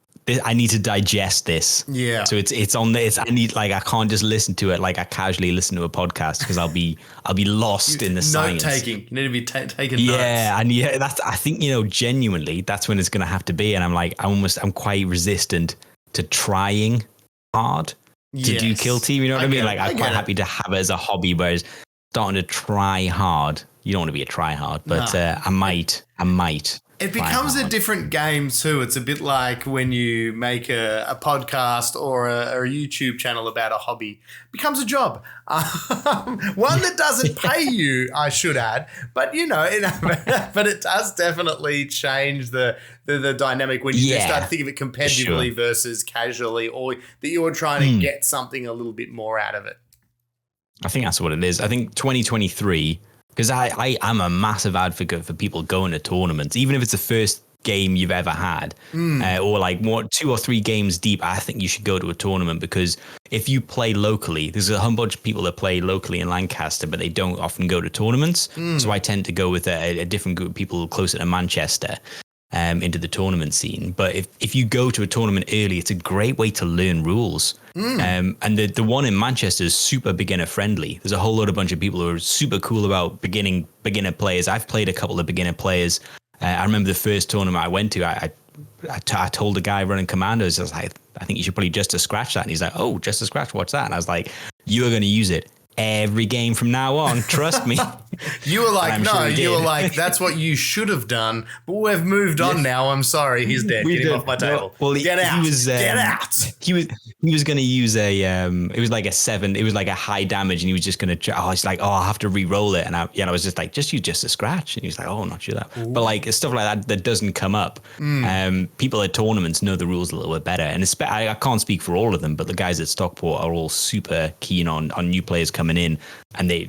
I need to digest this. Yeah. So it's on this. I need, like, I can't just listen to it like I casually listen to a podcast, because I'll be lost in the science. Note taking. You need to be taking notes. Yeah, and I think genuinely that's when it's going to have to be. And I'm like, I'm quite resistant to trying hard to do kill team, you know what I mean? Like, I'm quite happy to have it as a hobby, but starting to try hard. You don't want to be a try hard, but I might. It becomes a different game too. It's a bit like when you make a podcast or a YouTube channel about a hobby. It becomes a job. One that doesn't pay you, I should add, but but it does definitely change the dynamic when you start to think of it competitively versus casually, or that you're trying to get something a little bit more out of it. I think that's what it is. I think 2023, because I am a massive advocate for people going to tournaments, even if it's the first game you've ever had, or like 2 or 3 games deep. I think you should go to a tournament, because if you play locally, there's a whole bunch of people that play locally in Lancaster, but they don't often go to tournaments. So I tend to go with a different group of people closer to Manchester, into the tournament scene. But if you go to a tournament early, it's a great way to learn rules. And the one in Manchester is super beginner friendly. There's a whole lot of bunch of people who are super cool about beginner players. I've played a couple of beginner players. I remember the first tournament I went to, I I told the guy running commandos, I was like, I think you should probably just a scratch that. And he's like, oh, just a scratch, what's that? And I was like, you are going to use it every game from now on. Trust me. You were like, no, sure you were like, that's what you should have done. But we've moved on now. I'm sorry. He's dead. Get him off my table. Well, get out. Get out. He was going to use it was like a 7. It was like a high damage. And he was just going to, he's like, I'll have to re-roll it. And I was just like, just use just a scratch. And he was like, I'm not sure that. Ooh. But like stuff like that doesn't come up. People at tournaments know the rules a little bit better. And I can't speak for all of them, but the guys at Stockport are all super keen on new players coming in, and they,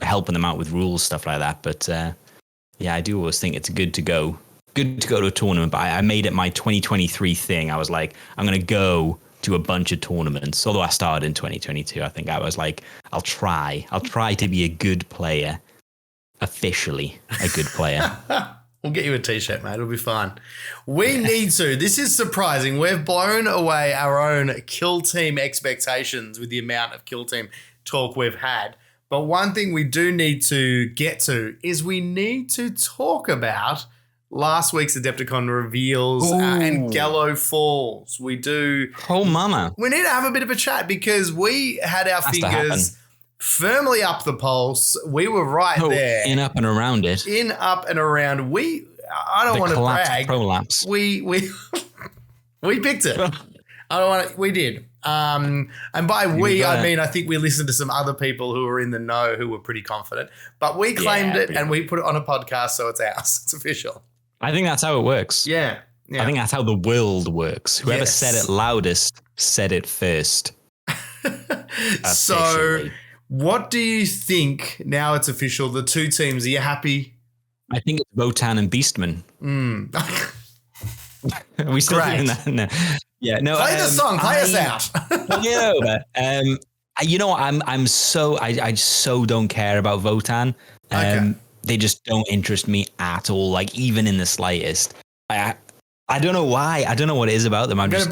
helping them out with rules, stuff like that. But I do always think it's good to go to a tournament. But I made it my 2023 thing. I was like, I'm going to go to a bunch of tournaments. Although I started in 2022, I think I was like, I'll try to be a good player, officially a good player. We'll get you a t-shirt, mate. It'll be fine. We need to. This is surprising. We've blown away our own kill team expectations with the amount of kill team talk we've had. But one thing we do need to get to is we need to talk about last week's Adepticon reveals and Gallow Falls. We do. Oh, mama. We need to have a bit of a chat because we had our fingers firmly up the pulse. We were right there. In, up and around it. In, up and around. I don't want to brag. Prolapse. We picked it. We did. And by we, I mean, I think we listened to some other people who were in the know who were pretty confident. But we claimed it and we put it on a podcast, so it's ours. It's official. I think that's how it works. Yeah. I think that's how the world works. Whoever said it loudest said it first. So what do you think now it's official? The two teams, are you happy? I think it's Votan and Beastman. Are we still doing that? No. Yeah, no. Play the song. Play us out. I so don't care about Votan. They just don't interest me at all. Like even in the slightest. I don't know why. I don't know what it is about them. I'm going to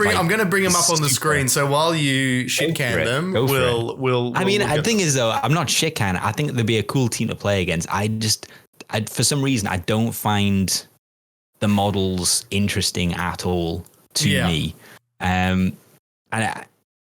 bring them up on the screen. So while you shit can them, we'll. I mean, the thing is though, I'm not shit can. I think they'd be a cool team to play against. For some reason, I don't find the models interesting at all to me.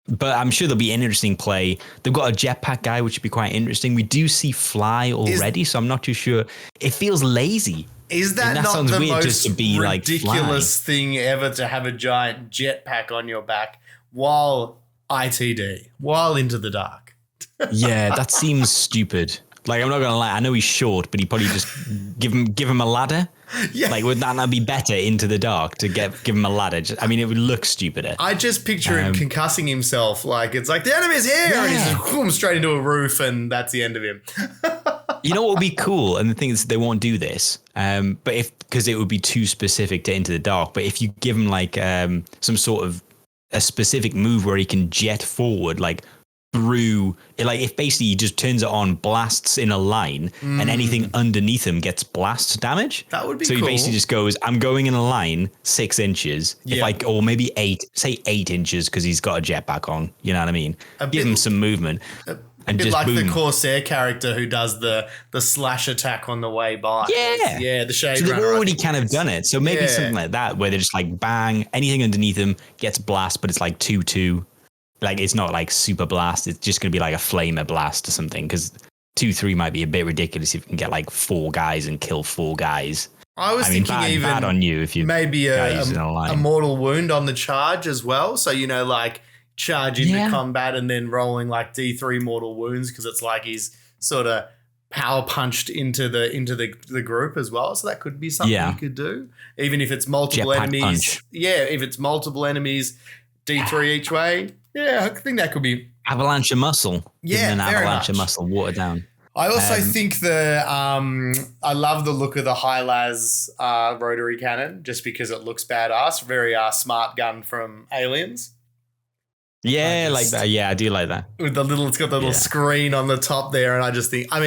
But I'm sure there'll be an interesting play. They've got a jetpack guy, which would be quite interesting. We do see Fly already, so I'm not too sure. It feels lazy. Is that not the most ridiculous thing ever to have a giant jetpack on your back while ITD, while Into the Dark? Yeah, that seems stupid. Like, I'm not going to lie. I know he's short, but he probably just give him a ladder. Yeah. Like, would that not be better Into the Dark to give him a ladder? It would look stupider. I just picture him concussing himself. Like, it's like, the enemy's here. Yeah. And he's just boom, straight into a roof, and that's the end of him. You know what would be cool? And the thing is, they won't do this. But because it would be too specific to Into the Dark. But if you give him, like, some sort of a specific move where he can jet forward, like, through, like, if basically he just turns it on, blasts in a line, and anything underneath him gets blast damage. That would be so cool. He basically just goes, I'm going in a line 6 inches, or maybe 8 inches because he's got a jetpack on. You know what I mean? Give him some movement. A bit like the Corsair character who does the slash attack on the way by. Yeah, the Shade So they've Runner, already kind of done it. So maybe something like that where they're just like bang, anything underneath him gets blast, but it's like 2-2. Like, it's not like super blast. It's just going to be like a flamer blast or something, because 2-3 might be a bit ridiculous if you can get like 4 guys and kill 4 guys. I was thinking bad on you if you maybe a mortal wound on the charge as well. So, like charge into combat and then rolling like D3 mortal wounds, because it's like he's sort of power punched into the group as well. So that could be something you could do, even if it's multiple enemies. Punch. Yeah, if it's multiple enemies, D3 each way. Yeah, I think that could be avalanche of muscle. Yeah, an very avalanche much. of muscle, water down. I also think I love the look of the high-las rotary cannon, just because it looks badass. Very smart gun from Aliens. Yeah, like that. Yeah, I do like that. With it's got the little screen on the top there, and I just think, I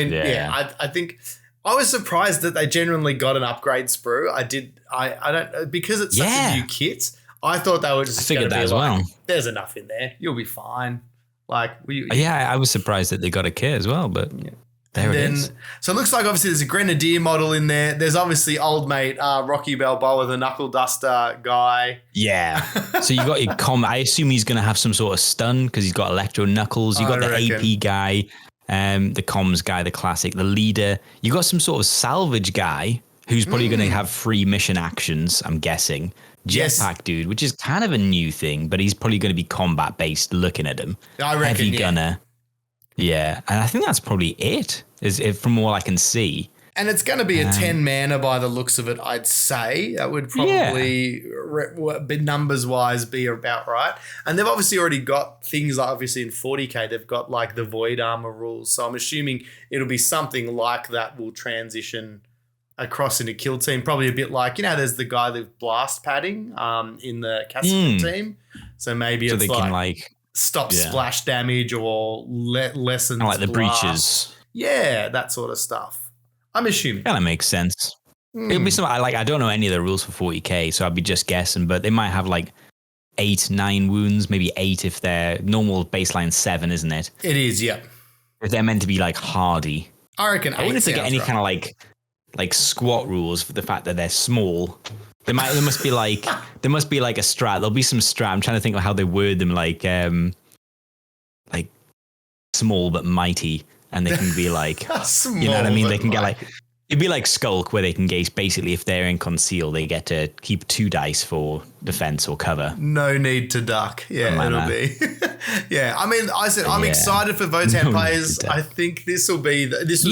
think I was surprised that they genuinely got an upgrade sprue. I don't, because it's such a new kit. I thought they were just going to be like, there's enough in there. You'll be fine. Like, I was surprised that they got a kit as well, but There it is. So it looks like obviously there's a Grenadier model in there. There's obviously old mate Rocky Balboa, the knuckle duster guy. Yeah. So you got your I assume he's going to have some sort of stun because he's got electro knuckles. You got the AP guy, the comms guy, the classic, the leader. You got some sort of salvage guy who's probably going to have free mission actions, I'm guessing. Jetpack dude, which is kind of a new thing, but he's probably going to be combat based looking at him. I reckon, Heavy gunner. Yeah, and I think that's probably it from what I can see. And it's going to be a 10 mana by the looks of it, I'd say. That would probably, numbers-wise, be about right. And they've obviously already got things like, obviously in 40k, they've got like the Void Armor rules. So I'm assuming it'll be something like that will transition across into Kill Team. Probably a bit like, there's the guy with blast padding in the Cassian team. So maybe so it's they can like stop splash damage or lessen like the breaches. Yeah, that sort of stuff. I'm assuming. Kind of makes sense. It'll be something I don't know any of the rules for 40k, so I'd be just guessing, but they might have like 8, 9 wounds, maybe 8 if they're normal baseline 7, isn't it? It is, yeah. If they're meant to be like hardy. I reckon 8. I wonder if they get any kind of like squat rules for the fact that they're small. There must be like a strat. There'll be some strat. I'm trying to think of how they word them, like small but mighty, and they can be like, you know what I mean? They can get like, it'd be like Skulk, where they can get basically if they're in conceal, they get to keep 2 dice for defense or cover. No need to duck. Yeah, it'll be. Yeah, I mean, I'm excited for Votann players. I think this will be this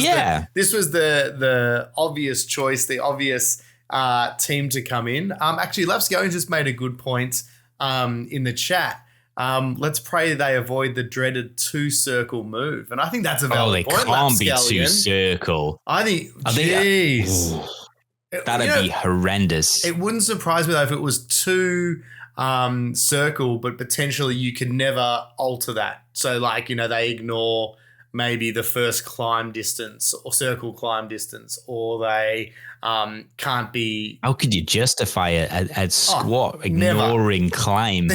was the obvious choice, the obvious team to come in. Actually, Lapsco just made a good point in the chat. Let's pray they avoid the dreaded 2-circle move. And I think that's a valid point. They can't be 2-circle. I think, jeez. That'd be horrendous. It wouldn't surprise me, though, if it was 2 circle, but potentially you could never alter that. So, they ignore maybe the first climb distance or circle climb distance, or they can't be. How could you justify a squat ignoring climb?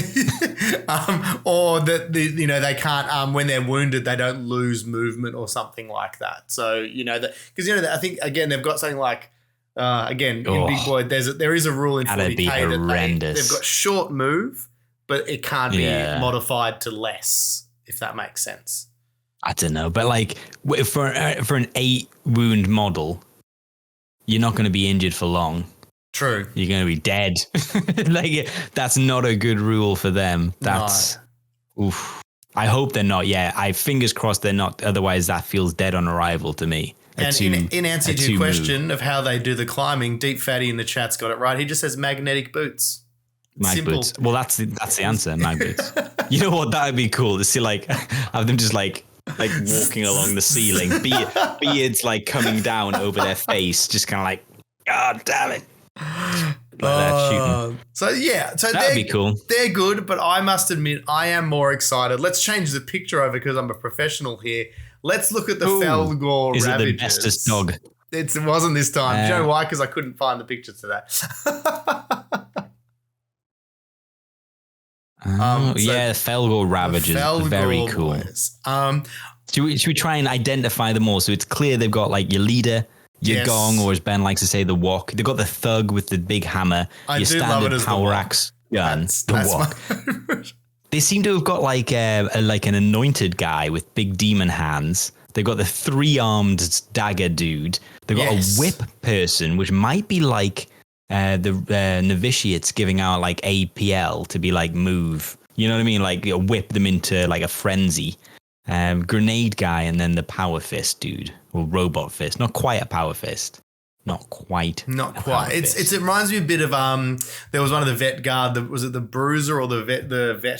Or that they can't when they're wounded they don't lose movement or something like that. So because I think again they've got something like in Big Boy there is a rule in 40k that they've got short move, but it can't be modified to less, if that makes sense. I don't know, but for an 8 wound model, you're not going to be injured for long. True. You're going to be dead. That's not a good rule for them. That's oof. I hope they're not. Yeah, I fingers crossed they're not. Otherwise, that feels dead on arrival to me. And in answer to your question of how they do the climbing, Deep Fatty in the chat's got it right. He just says magnetic boots. Mag boots. Well, that's the answer. Mag boots. You know what? That would be cool to see. Have them just walking along the ceiling, beards coming down over their face, just kind of God damn it. So that'd be cool. They're good, but I must admit I am more excited. Let's change the picture over because I'm a professional here. Let's look at the Felgor Ravages. Is it the bestest dog? It wasn't this time. Do you know why? Because I couldn't find the picture today. Felgor Ravages. Very cool. Boys. Should we try and identify them all? So it's clear they've got your leader, your gong, or as Ben likes to say, the wok. They've got the thug with the big hammer, your standard power axe gun, the wok. They seem to have got an anointed guy with big demon hands. They've got the 3-armed dagger dude. They've got a whip person, which might be the novitiates giving out APL to be move. You know what I mean? Whip them into a frenzy. Grenade guy, and then the power fist dude, or robot fist. Not quite a power fist. Not quite. It reminds me a bit of there was one of the vet guard. Was it the bruiser or the vet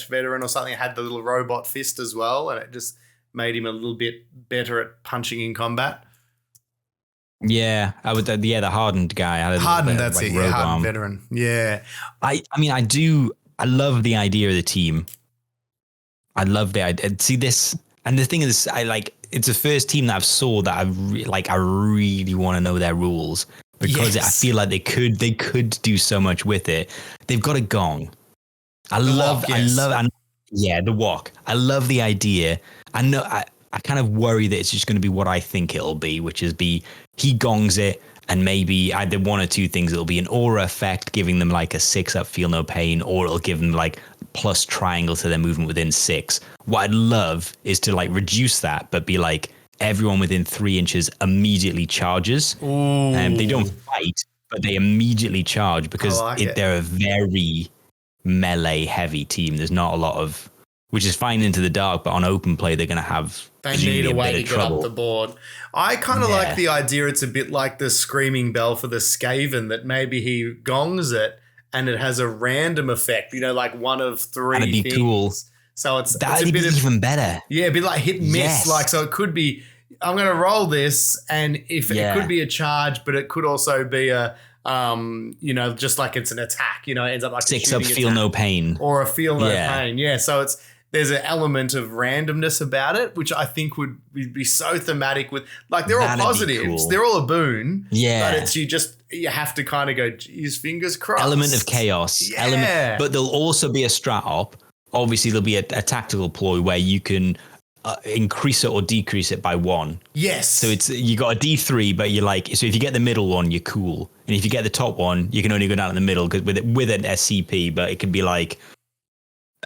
veteran or something? Had the little robot fist as well, and it just made him a little bit better at punching in combat. Yeah, I would. The hardened guy. Hardened, that's it. Yeah, hardened veteran. Yeah. I mean, I do. I love the idea of the team. I love the idea. See this, and the thing is, it's the first team that I've saw that I really want to know their rules because I feel like they could do so much with it. They've got a gong. The wok. I love the idea. I know. I kind of worry that it's just going to be what I think it'll be, which is he gongs it, and maybe either one or two things. It'll be an aura effect, giving them like a 6-up feel no pain, or it'll give them like plus triangle to their movement within 6. What I'd love is to like reduce that, but be like everyone within 3 inches immediately charges. And they don't fight, but they immediately charge because they're a very melee heavy team. There's not a lot of, which is fine into the dark, but on open play, they're going to have they need a way to get up the board. I kind of like the idea. It's a bit like the screaming bell for the Skaven, that maybe he gongs it and it has a random effect, like one of 3 That'd be things. Cool. So that'd be even better. Yeah, a bit like hit and miss. Like, so it could be, I'm going to roll this, and if it could be a charge, but it could also be a, just like it's an attack, it ends up like 6-up feel no pain. Or a feel no pain. Yeah. So there's an element of randomness about it, which I think would be so thematic with, like, they're all positives. Cool. They're all a boon. Yeah. But it's, you have to kind of go, geez, fingers crossed. Element of chaos. Yeah. But there'll also be a strat op. Obviously, there'll be a tactical ploy where you can increase it or decrease it by 1. Yes. So you got a D3, but you're like, so if you get the middle one, you're cool. And if you get the top one, you can only go down in the middle with an SCP, but it could be like,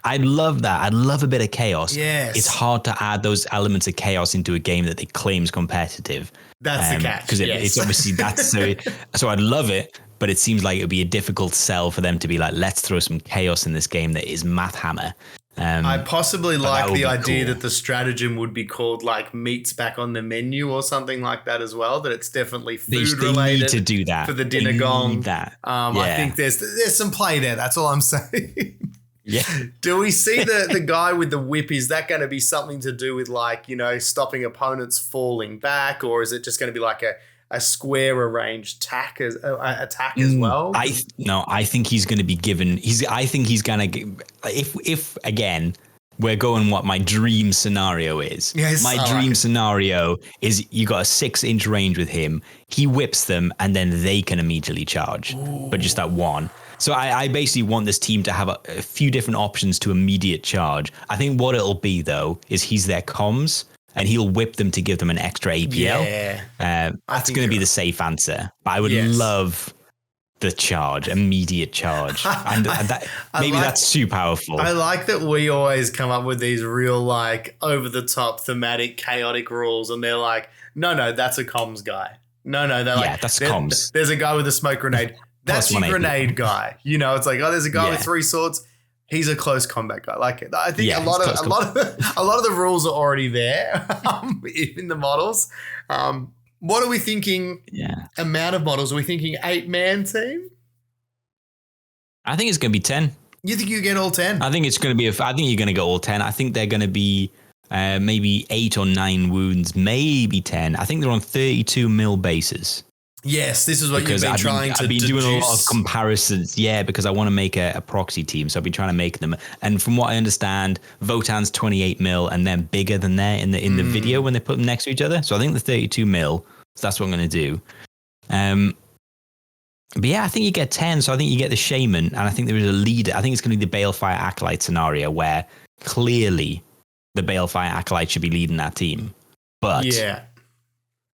I'd love that. I'd love a bit of chaos. Yes. It's hard to add those elements of chaos into a game that they claims competitive. That's the catch. Because it's obviously so I'd love it, but it seems like it would be a difficult sell for them to be like, let's throw some chaos in this game that is Math Hammer. I possibly like the idea that the stratagem would be called like meats back on the menu or something like that as well. That it's definitely food related. They need to do that for the dinner gong. I think there's some play there. That's all I'm saying. Yeah. Do we see the guy with the whip? Is that going to be something to do with like, stopping opponents falling back, or is it just going to be like a square arranged attack as well? I think he's going to be given. I think he's going to. If again, we're going what my dream scenario is. Yes, my dream scenario is you got a 6-inch range with him. He whips them, and then they can immediately charge, but just that one. So I basically want this team to have a few different options to immediate charge. I think what it'll be, though, is he's their comms, and he'll whip them to give them an extra APL. Yeah. That's going to be the safe answer. But I would love the charge, immediate charge. And that's too powerful. I like that we always come up with these real, like, over-the-top, thematic, chaotic rules, and they're like, no, that's a comms guy. No, they're like, that's comms. There's a guy with a smoke grenade. That's your grenade guy. It's like, there's a guy with 3 swords. He's a close combat guy. Like, I think a lot of the rules are already there in the models. What are we thinking? Yeah. Amount of models? Are we thinking 8-man team? I think it's going to be 10. You think you get all 10? I think it's going to be. I think you're going to get all 10. I think they're going to be maybe 8 or 9 wounds, maybe 10. I think they're on 32 mil bases. Yes, this is what you've been trying to deduce. I've been doing a lot of comparisons, because I want to make a proxy team. So I've been trying to make them. And from what I understand, Votan's 28 mil, and they're bigger than that in the video when they put them next to each other. So I think the 32 mil, so that's what I'm going to do. But yeah, I think you get 10. So I think you get the Shaman, and I think there is a leader. I think it's going to be the Balefire Acolyte scenario where clearly the Balefire Acolyte should be leading that team.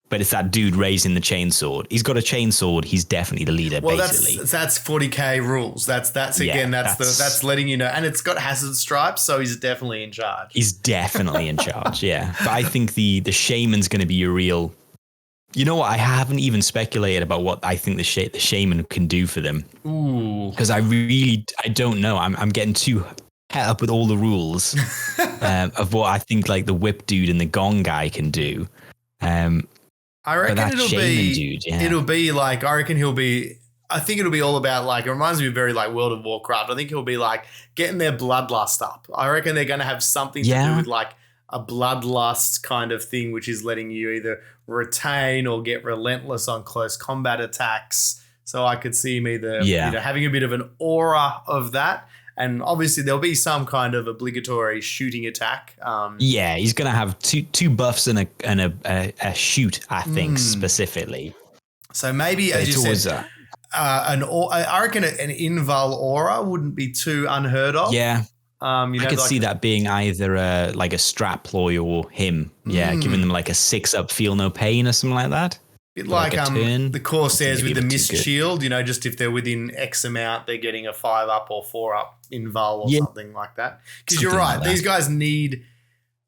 But it's that dude raising the chainsword. He's got a chainsword. He's definitely the leader. Well, basically, that's 40k rules. That's letting you know, and it's got hazard stripes, so he's definitely in charge. He's definitely in charge. Yeah, but I think the shaman's going to be a real. You know what? I haven't even speculated about what I think the shaman can do for them. Ooh, because I don't know. I'm getting too het up with all the rules of what I think like the whip dude and the gong guy can do. I reckon it'll be like, I think it'll be all about like, it reminds me of very like World of Warcraft. I think it'll be like getting their bloodlust up. I reckon they're going to have something to do with like a bloodlust kind of thing, which is letting you either retain or get relentless on close combat attacks. So I could see him either having a bit of an aura of that. And obviously there'll be some kind of obligatory shooting attack. He's going to have two buffs and a shoot, I think, specifically. So maybe, as you said, I reckon an Inval aura wouldn't be too unheard of. Yeah. I could see that being either like a strap ploy or him. Yeah, giving them like a 6-up feel no pain or something like that. Bit like the Corsairs with the Mist Shield, just if they're within X amount, they're getting a 5-up or 4-up invul or something like that. Because you're right, these guys need,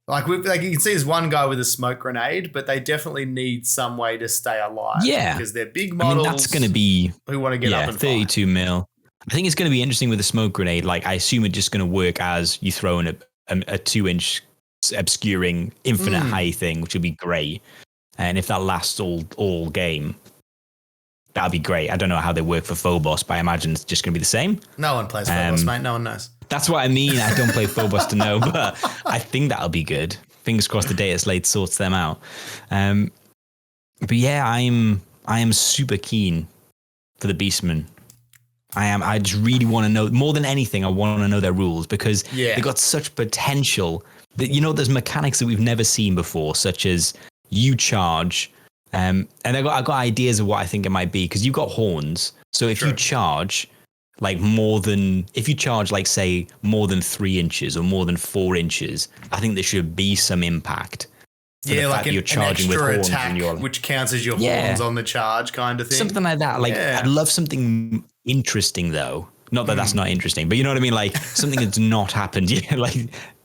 you can see there's one guy with a smoke grenade, but they definitely need some way to stay alive. Yeah. Because they're big models that's going to be who want to get up and 32 mil. I think it's going to be interesting with the smoke grenade. Like, I assume it's just going to work as you throw in a 2-inch obscuring infinite high thing, which would be great. And if that lasts all game, that'd be great. I don't know how they work for Phobos, but I imagine it's just going to be the same. No one plays Phobos, mate. No one knows. That's what I mean. I don't play Phobos to know, but I think that'll be good. Fingers crossed the data slate sorts them out. But yeah, I am super keen for the Beastmen. I just really want to know, more than anything, I want to know their rules because they've got such potential. That, there's mechanics that we've never seen before, such as you charge. And I got ideas of what I think it might be because you've got horns. So if you charge like more than 3 inches or more than 4 inches, I think there should be some impact. Yeah, like you're charging with horns attack, which counts as your horns on the charge kind of thing. Something like that. Like, I'd love something interesting, though. Not that that's not interesting, but you know what I mean? Like, something that's not happened. Yeah, like,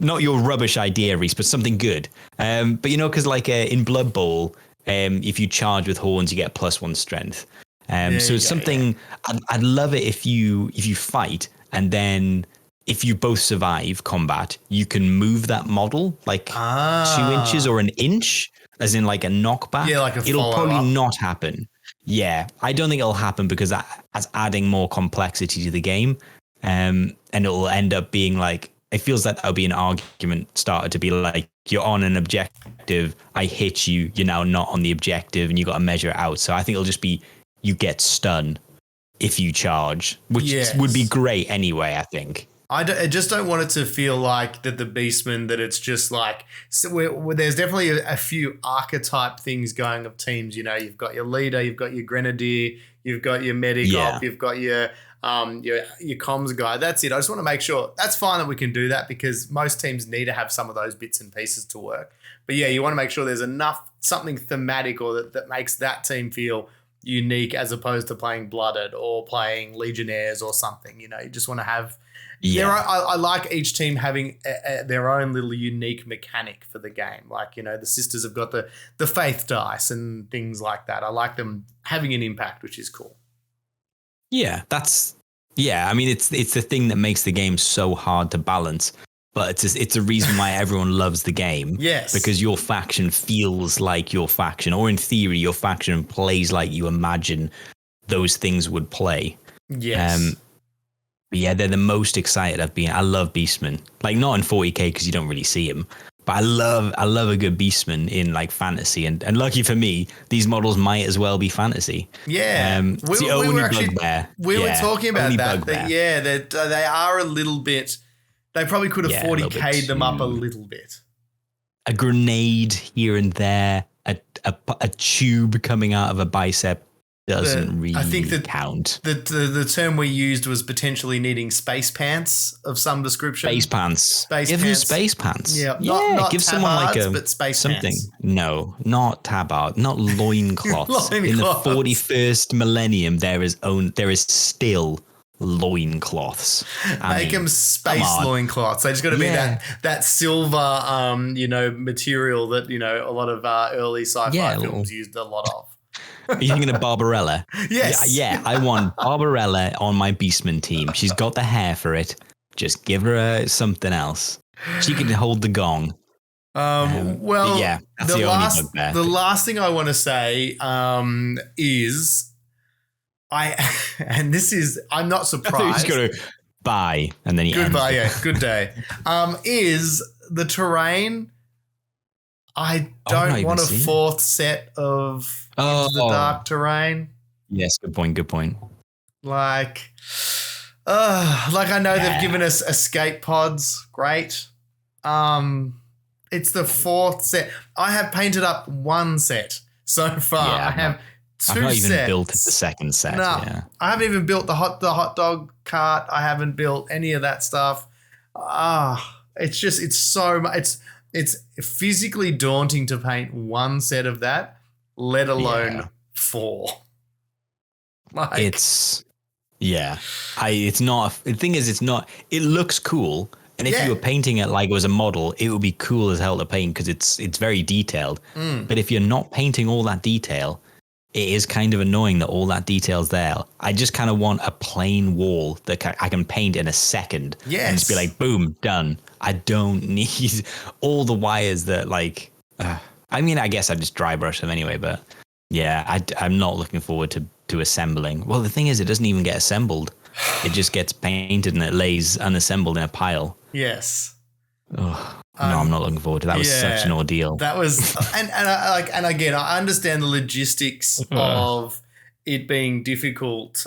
not your rubbish idea, Rhys, but something good. But, because like in Blood Bowl, if you charge with horns, you get +1 strength. So it's something, I'd love it if you fight and then if you both survive combat, you can move that model like 2 inches or 1 inch, as in like a knockback. Yeah, like it'll probably not happen. Yeah, I don't think it'll happen because that's adding more complexity to the game. And it'll end up being like, it feels like that'll be an argument starter to be like, you're on an objective, I hit you, you're now not on the objective, and you got to measure it out. So I think it'll just be, you get stunned if you charge, which would be great anyway, I think. I just don't want it to feel like that the Beastmen, that it's just like, there's definitely a few archetype things going of teams. You've got your leader, you've got your grenadier, you've got your medic op, you've got your comms guy. That's it. I just want to make sure that's fine that we can do that because most teams need to have some of those bits and pieces to work. But yeah, you want to make sure there's enough, something thematic or that makes that team feel unique as opposed to playing Blooded or playing Legionnaires or something. You just want to have... Yeah, I like each team having their own little unique mechanic for the game. Like, the sisters have got the faith dice and things like that. I like them having an impact, which is cool. Yeah, I mean, it's the thing that makes the game so hard to balance, but it's a reason why everyone loves the game. Yes. Because your faction feels like your faction, or in theory, your faction plays like you imagine those things would play. Yes. But yeah, they're the most excited I've been. I love Beastmen. Like, not in 40k because you don't really see them. But I love a good Beastman in like fantasy. And lucky for me, these models might as well be fantasy. Yeah. We were talking about that. They are a little bit, they probably could have 40k'd them up a little bit. A grenade here and there, a tube coming out of a bicep. Doesn't really count. The term we used was potentially needing space pants of some description. Space pants. Give them space pants. Yeah. Not give someone like but space something. Pants. No, not tabard, not loincloths. In the 41st millennium, there is still loincloths. Make them space loincloths. They just got to be that silver, material that a lot of early sci-fi films used a lot of. Are you thinking of Barbarella? Yes. Yeah, I want Barbarella on my Beastman team. She's got the hair for it. Just give her something else. She can hold the gong. That's the only bugbear. The last thing I want to say is I'm not surprised. I think you just go to bye and then goodbye. Good day. Is the terrain? I don't want a fourth set of Into the Dark terrain. Yes, good point. Like I know they've given us escape pods. Great. It's the fourth set. I have painted up one set so far. Yeah, I have two sets. I've not even built the second set. No, yeah. I haven't even built the hot dog cart. I haven't built any of that stuff. it's so much. It's physically daunting to paint one set of that, let alone 4. Like, it's not. The thing is, it's not. It looks cool, and if you were painting it like it was a model, it would be cool as hell to paint because it's very detailed. But if you're not painting all that detail, it is kind of annoying that all that detail's there. I just kind of want a plain wall that I can paint in a second. Yes. And just be like, boom, done. I don't need all the wires that like, I mean, I guess I just dry brush them anyway, but yeah, I'm not looking forward to assembling. Well, the thing is, it doesn't even get assembled. It just gets painted and it lays unassembled in a pile. Yes. Oh, no, I'm not looking forward to that. It was such an ordeal. That was, and again, I understand the logistics of it being difficult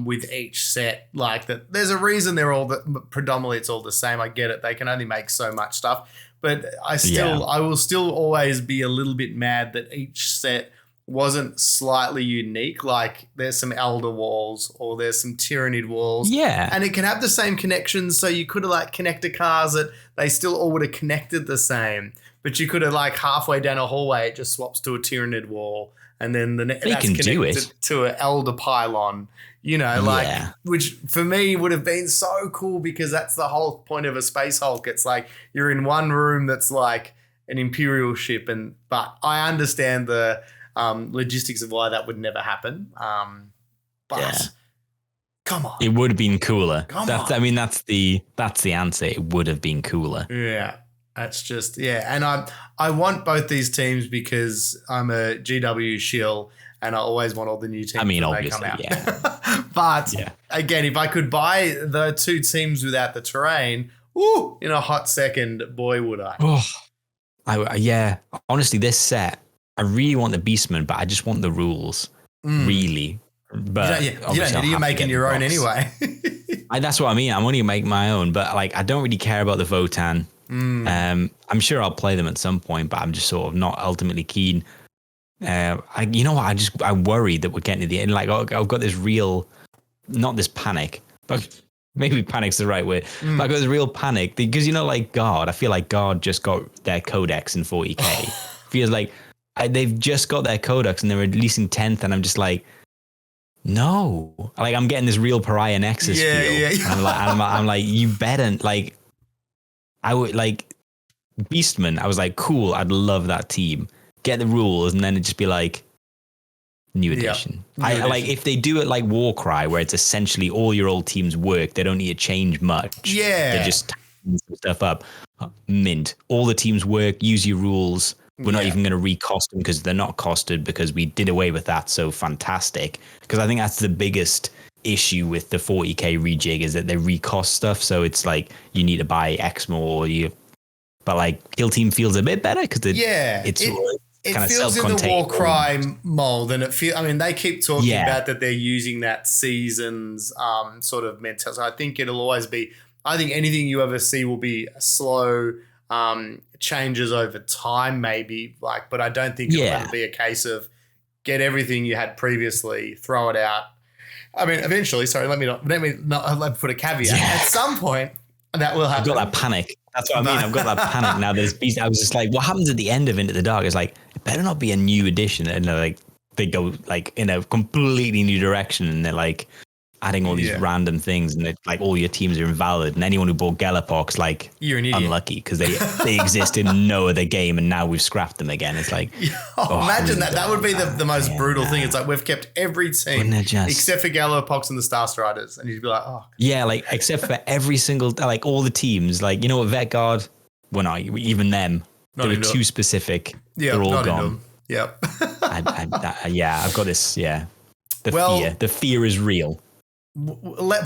with each set. Like that, there's a reason they're all predominantly it's all the same. I get it; they can only make so much stuff, but I will still always be a little bit mad that each set wasn't slightly unique. Like there's some Elder walls or there's some Tyrannid walls. Yeah. And it can have the same connections. So you could have like connected cars that they still all would have connected the same. But you could have like halfway down a hallway, it just swaps to a Tyrannid wall. And then that's connected to an Elder pylon. You know, like, which for me would have been so cool because that's the whole point of a Space Hulk. It's like you're in one room that's like an Imperial ship. But I understand the logistics of why that would never happen. But come on. It would have been cooler. I mean, that's the answer. It would have been cooler. Yeah. That's just, And I want both these teams because I'm a GW shill and I always want all the new teams when they come out. Yeah. But again, if I could buy the 2 teams without the terrain, in a hot second, boy, would I. Honestly, this set, I really want the Beastman, but I just want the rules. Really. But you're making your own anyway. That's what I mean. I'm only going to make my own, but like I don't really care about the Votan. I'm sure I'll play them at some point, but I'm just sort of not ultimately keen. You know what? I worry that we're getting to the end. Like I've got this real, not this panic, but maybe panic's the right way. But I got this real panic because like God, I feel like God just got their codex in 40k. Feels like they've just got their codex and they're releasing 10th, and I'm just like, no, like I'm getting this real Pariah Nexus feel. Yeah. I'm like, you better like. I would like Beastman. I was like, cool. I'd love that team. Get the rules, and then it'd just be like new edition. I like if they do it like Warcry, where it's essentially all your old teams work. They don't need to change much. Yeah, they just tighten some stuff up. Mint. All the teams work. Use your rules. We're not even going to recost them because they're not costed because we did away with that. So fantastic. Because I think that's the biggest issue with the 40k rejig is that they recost stuff, so it's like you need to buy X more, but like Kill Team feels a bit better because it feels in the Warcry mold, and they keep talking about that they're using that seasons sort of mentality. So I think it'll always be. I think anything you ever see will be slow changes over time, maybe but I don't think it'll be a case of get everything you had previously, throw it out. I mean, eventually, sorry, let me not put a caveat. Yeah. At some point, that will happen. I've got that panic. That's what I mean. I've got that panic now. I was just like, what happens at the end of Into the Dark? It's like, it better not be a new edition. And like they go like in a completely new direction, and they're like adding all these random things, and like all your teams are invalid. And anyone who bought Gallipok, like, you're an idiot. Unlucky because they exist in no other game, and now we've scrapped them again. It's like, imagine that. That would be the most brutal thing. It's like we've kept every team except for Gallipok and the Star Striders, and you'd be like, like except for every single like all the teams, like Vet Guard. Well, not even them. They were too specific. Yeah, they're all gone. Yep. I've got this. Yeah, the fear is real.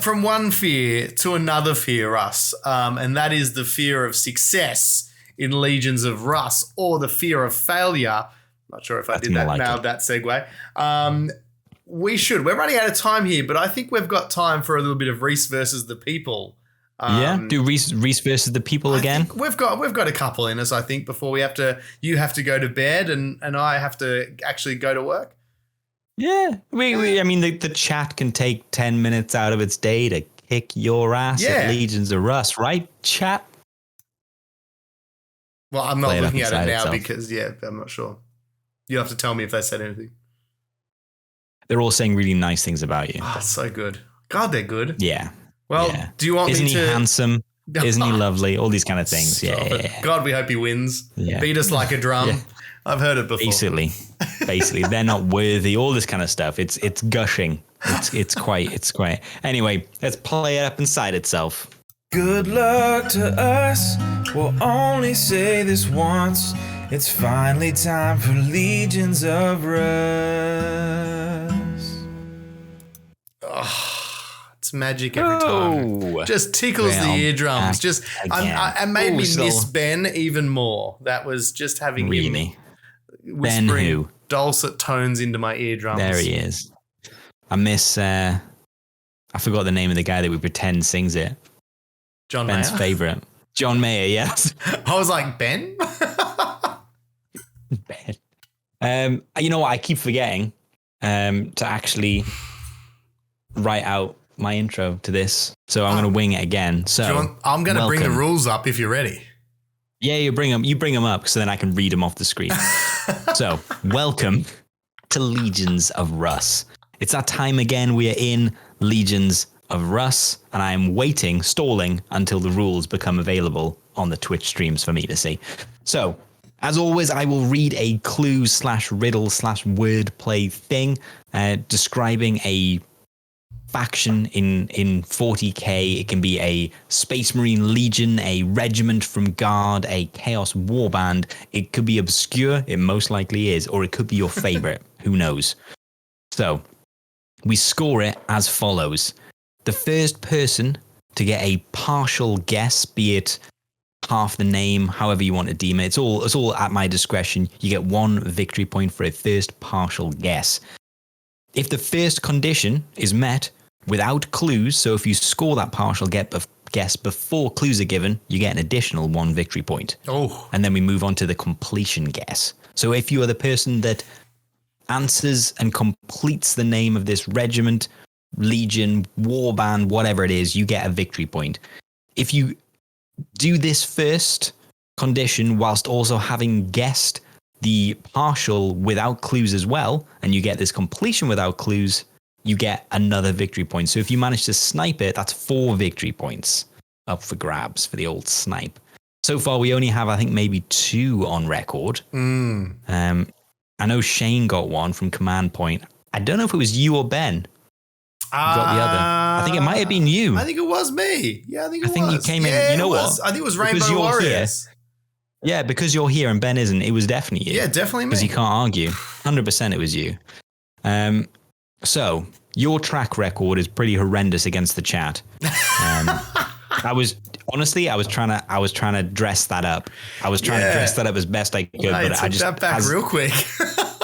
From one fear to another fear, Russ, and that is the fear of success in Legions of Russ, or the fear of failure. Not sure if I did that nailed that segue. We're running out of time here, but I think we've got time for a little bit of Rhys versus the people. Do Rhys versus the people again? We've got a couple in us, I think, before you have to go to bed and I have to actually go to work. Yeah, I mean, the chat can take 10 minutes out of its day to kick your ass Yeah. at Legions of Russ, right, chat? Well, I'm not Play it up looking at it inside now itself. because, I'm not sure. You'll have to tell me if they said anything. They're all saying really nice things about you. Oh, it's so good. God, they're good. Yeah. Well, yeah. do you want Isn't me to... he handsome? Isn't he lovely? All these kind of things. Stop it. Yeah. God, we hope he wins. Yeah. Beat us like a drum. Yeah. I've heard it before. Basically, they're not worthy. All this kind of stuff. It's gushing. It's quite. Anyway, let's play it up inside itself. Good luck to us. We'll only say this once. It's finally time for Legions of Russ. It's magic every time. Just tickles the eardrums. Just and made me miss Ben even more. That was just having him whispering dulcet tones into my eardrums. There he is. I miss. I forgot the name of the guy that we pretend sings it. John Ben's Mayer. favorite. John Mayer. Yes. I was like, Ben. Ben. You know what? I keep forgetting to actually write out my intro to this, so I'm going to wing it again. So I'm going to bring the rules up if you're ready. Yeah, you bring them up, so then I can read them off the screen. So, welcome to Legions of Russ. It's that time again. We are in Legions of Russ, and I am stalling until the rules become available on the Twitch streams for me to see. So, as always, I will read a clue/riddle/wordplay thing describing a faction in 40k. It can be a Space Marine Legion, a regiment from Guard, a Chaos Warband. It could be obscure, it most likely is, or it could be your favorite. Who knows? So we score it as follows. The first person to get a partial guess, be it half the name, however you want to deem it, it's all at my discretion. You get 1 victory point for a first partial guess. If the first condition is met without clues, so if you score that partial guess before clues are given, you get an additional 1 victory point. Oh. And then we move on to the completion guess. So if you are the person that answers and completes the name of this regiment, legion, warband, whatever it is, you get a victory point. If you do this first condition whilst also having guessed the partial without clues as well, and you get this completion without clues, you get another victory point. So if you manage to snipe it, that's 4 victory points up for grabs for the old snipe. So far, we only have, I think, maybe 2 on record. I know Shane got 1 from Command Point. I don't know if it was you or Ben who got the other. I think it might have been you. I think it was me. Yeah, I think you came in. You know what? I think it was Rainbow Warriors. Yeah, because you're here and Ben isn't, it was definitely you. Yeah, definitely me. Because you can't argue. 100% it was you. So, your track record is pretty horrendous against the chat. I was trying to dress that up. I was trying to dress that up as best I could. I took that back real quick.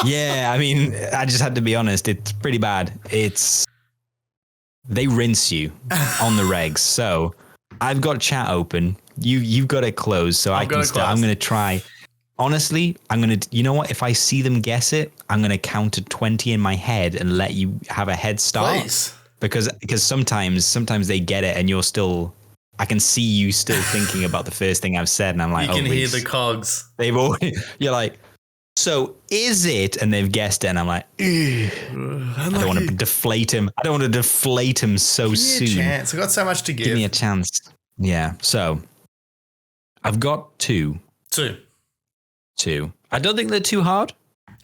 Yeah, I mean, I just had to be honest. It's pretty bad. They rinse you on the regs. So, I've got chat open. You've got it closed, so I can start. I'm going to try. Honestly, you know what? If I see them guess it, I'm going to count to 20 in my head and let you have a head start. Please. Because sometimes they get it and you're still, I can see you still thinking about the first thing I've said. And I'm like, you can hear the cogs. You're like, so is it? And they've guessed it. And I'm like, I don't want to deflate him. I don't want to deflate him so soon. Give me a chance. I've got so much to give. Give me a chance. Yeah. So I've got 2. 2. I don't think they're too hard.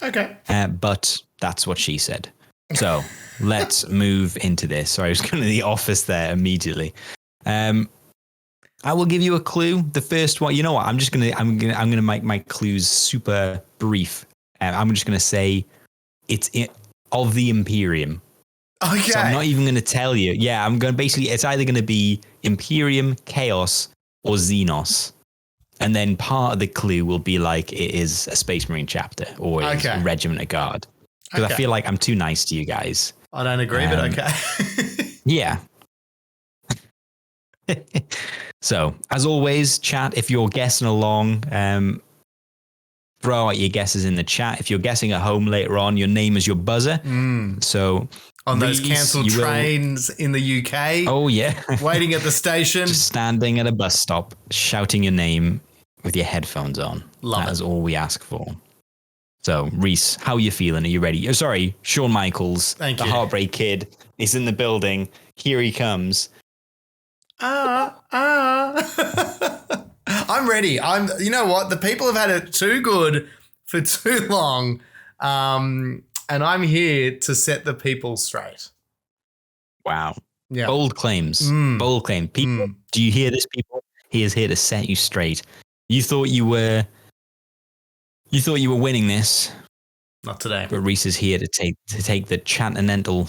Okay. But that's what she said. So let's move into this. Sorry, I was going to the office there immediately. I will give you a clue. The first one, you know what? I'm going to make my clues super brief. I'm just going to say it's of the Imperium. Okay. So I'm not even going to tell you. Yeah, it's either going to be Imperium, Chaos, or Xenos. And then part of the clue will be like it is a Space Marine chapter or it's a Regiment of Guard. Because I feel like I'm too nice to you guys. I don't agree, but okay. Yeah. So, as always, chat, if you're guessing along, throw out your guesses in the chat. If you're guessing at home later on, your name is your buzzer. So On those Rhys, cancelled trains in the UK. Oh, yeah. Waiting at the station. Just standing at a bus stop, shouting your name with your headphones on. Love it. That is all we ask for. So, Rhys, how are you feeling? Are you ready? Oh, sorry, Shawn Michaels, Thank the you. Heartbreak Kid, is in the building. Here he comes. I'm ready. You know what? The people have had it too good for too long. And I'm here to set the people straight. Wow. Yeah. Bold claims. Bold claim. People, do you hear this, people? He is here to set you straight. You thought you were winning this. Not today. But Rhys is here to take the Chattanental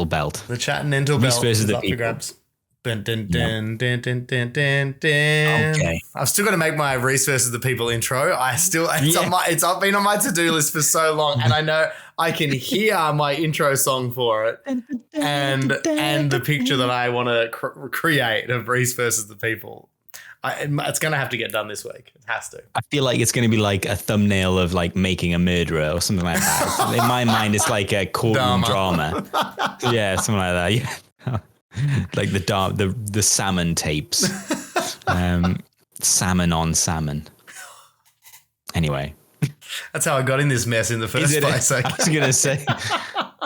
belt. The Chattanental Rhys belt versus is the up for people. grabs. Dun, dun, dun, dun, dun, dun, dun, dun. Okay. I've still got to make my Rhys versus the people intro. It's been on my to-do list for so long, and I know I can hear my intro song for it, and the picture that I want to create of Rhys versus the people. It's going to have to get done this week. It has to. I feel like it's going to be like a thumbnail of like Making a Murderer or something like that. In my mind, it's like a courtroom drama. Yeah, something like that. Yeah. Like the salmon tapes. Salmon on salmon. Anyway. That's how I got in this mess in the first place. I was going to say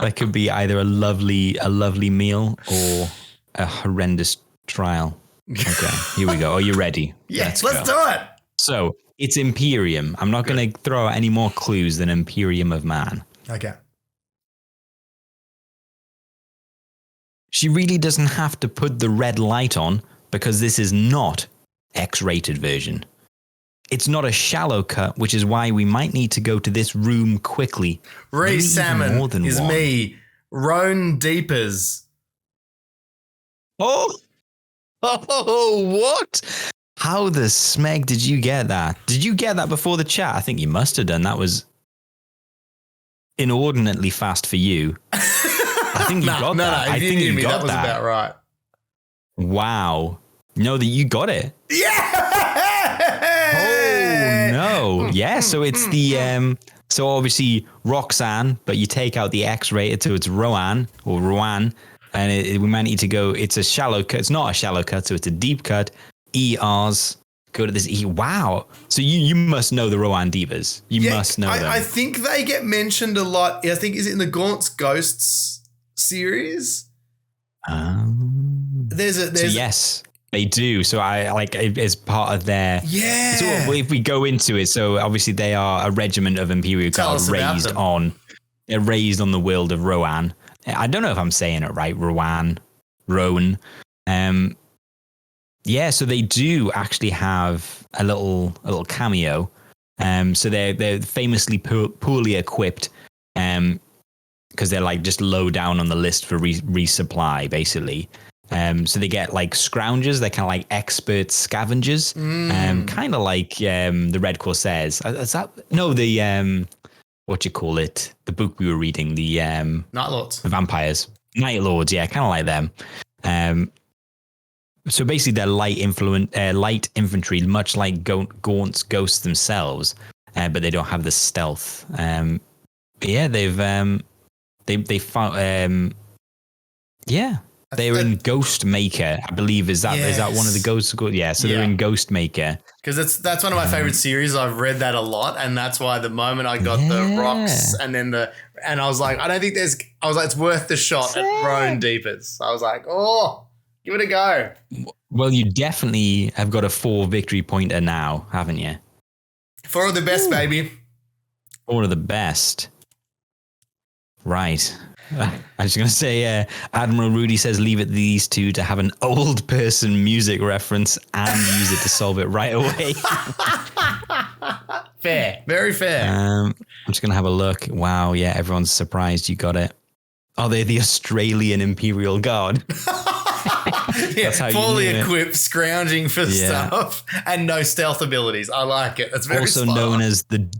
that could be either a lovely meal or a horrendous trial. Okay, here we go. Are you ready? Yes, let's do it. So it's Imperium. I'm not going to throw out any more clues than Imperium of Man. Okay. She really doesn't have to put the red light on because this is not X-rated version. It's not a shallow cut, which is why we might need to go to this room quickly. Rhys Salmon is one. me. Roan Deepers. Oh, what? How the smeg did you get that? Did you get that before the chat? I think you must have done. That was inordinately fast for you. I think you got that. I think you got that was about right. Wow. No, that you got it. Yeah. Oh no. Yeah. So it's the so obviously Roxanne, but you take out the X rated, so it's Rowan, and we might need to go. It's a shallow cut. It's not a shallow cut, so it's a deep cut. ERs. Go to this E. Wow. So you must know the Rowan Divas. You must know them. I think they get mentioned a lot. I think is it in the Gaunt's Ghosts series? There's so yes, they do. So I like as part of their So if we go into it, so obviously they are a regiment of Imperial Guard raised on the world of Rowan. I don't know if I'm saying it right. Rowan. Yeah, so they do actually have a little cameo. So they're famously poorly equipped. Because they're like just low down on the list for resupply, basically. So they get like scroungers. They're kind of like expert scavengers. Kind of like the Red Corsairs. Is that what you call it? The book we were reading, the Night Lords, the vampires, Night Lords. Yeah, kind of like them. So basically, they're light infantry, much like Gaunt's ghosts themselves, but they don't have the stealth. Yeah, they found. They're in Ghostmaker, I believe. Is that one of the ghosts? Yeah, so they're in Ghostmaker. Because that's one of my favorite series. I've read that a lot, and that's why the moment I got the rocks and then and I was like, it's worth the shot at Roan Deepers. I was like, oh, give it a go. Well, you definitely have got a 4 victory pointer now, haven't you? 4 of the best, baby. 4 of the best. Right. I was going to say, Admiral Rudy says, leave it to these two to have an old person music reference and use it to solve it right away. Fair. Very fair. I'm just going to have a look. Wow. Yeah. Everyone's surprised you got it. Oh, they're the Australian Imperial Guard. That's how fully equipped, scrounging for stuff and no stealth abilities. I like it. That's very also smart. Known as the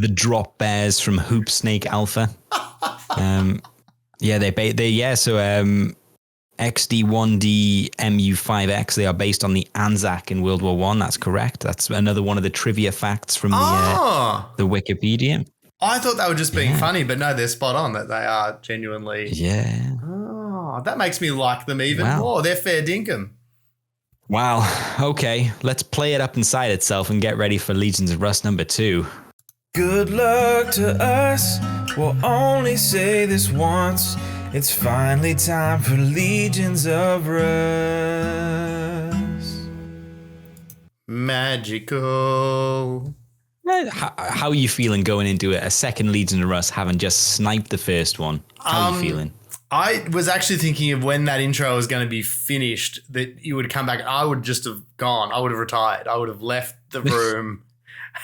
drop bears from Hoop Snake Alpha. So XD1D MU5X, they are based on the Anzac in World War I. That's correct. That's another one of the trivia facts from the Wikipedia. I thought they were just being funny, but no, they're spot on that they are genuinely. Yeah. Oh, that makes me like them even more. They're fair dinkum. Wow. Okay, let's play it up inside itself and get ready for Legions of Rust number 2. Good luck to us. We'll only say this once. It's finally time for Legions of Russ. Magical. How are you feeling going into it? A second Legion of Russ, having just sniped the first one. How are you feeling? I was actually thinking of when that intro was going to be finished, that you would come back. I would just have gone. I would have retired. I would have left the room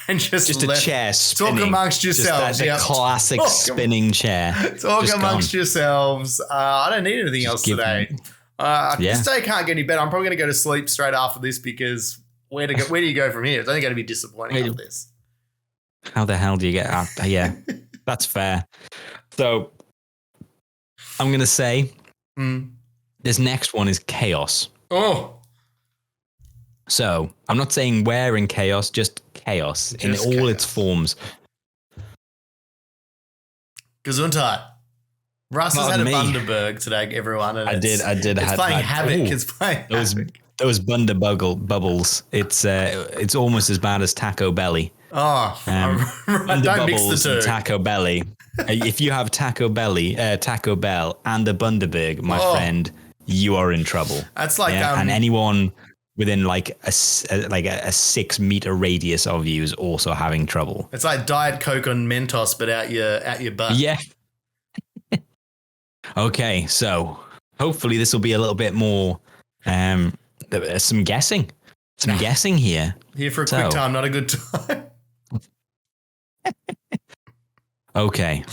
and just a chair spinning. Talk amongst yourselves. Just that classic spinning chair. Talk just amongst yourselves. I don't need anything else today. This day can't get any better. I'm probably going to go to sleep straight after this because where do you go from here? It's only going to be disappointing after this. How the hell do you get out? Yeah, that's fair. So I'm going to say this next one is chaos. Oh. So I'm not saying where in chaos, just chaos in all its forms. Gesundheit. Russ has had a Bundaberg today, everyone. And I did. It's playing Havoc. It's playing those Bunder bubbles. It's almost as bad as Taco Belly. Oh, don't mix the two. And Taco Belly. If you have Taco Bell, and a Bundaberg, my friend, you are in trouble. That's like and anyone within like a 6 meter radius of you is also having trouble. It's like Diet Coke on Mentos, but out your butt. Yeah. Okay, so hopefully this will be a little bit more some guessing. Some guessing here. Here for a quick time, not a good time. Okay,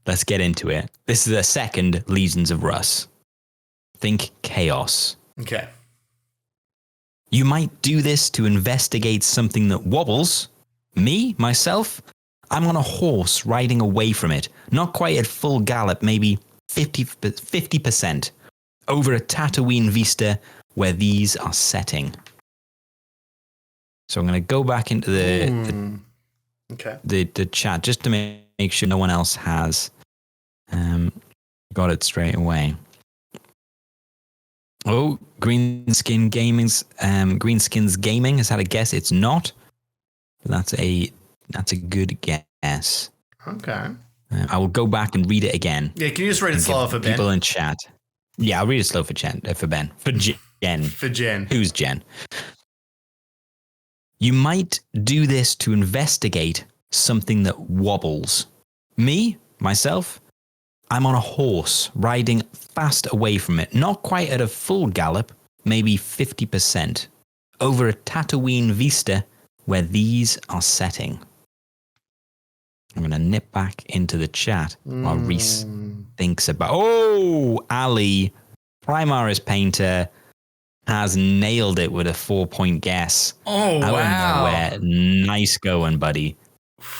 let's get into it. This is the second Legions of Russ. Think chaos. Okay. You might do this to investigate something that wobbles. Me, myself, I'm on a horse riding away from it. Not quite at full gallop, maybe 50%. Over a Tatooine vista where these are setting. So I'm going to go back into the chat just to make sure no one else has got it straight away. Oh, Greenskins Gaming has had a guess. It's not. That's a good guess. Okay. I will go back and read it again. Yeah, can you just read it slower for Ben? People in chat. Yeah, I'll read it slow for Ben. For Jen. For Jen. Who's Jen? You might do this to investigate something that wobbles. Me, myself, I'm on a horse riding fast away from it. Not quite at a full gallop, maybe 50%. Over a Tatooine vista where these are setting. I'm going to nip back into the chat while Rhys thinks about... Oh, Ali, Primaris Painter, has nailed it with a 4-point guess. Oh, wow. Where. Nice going, buddy.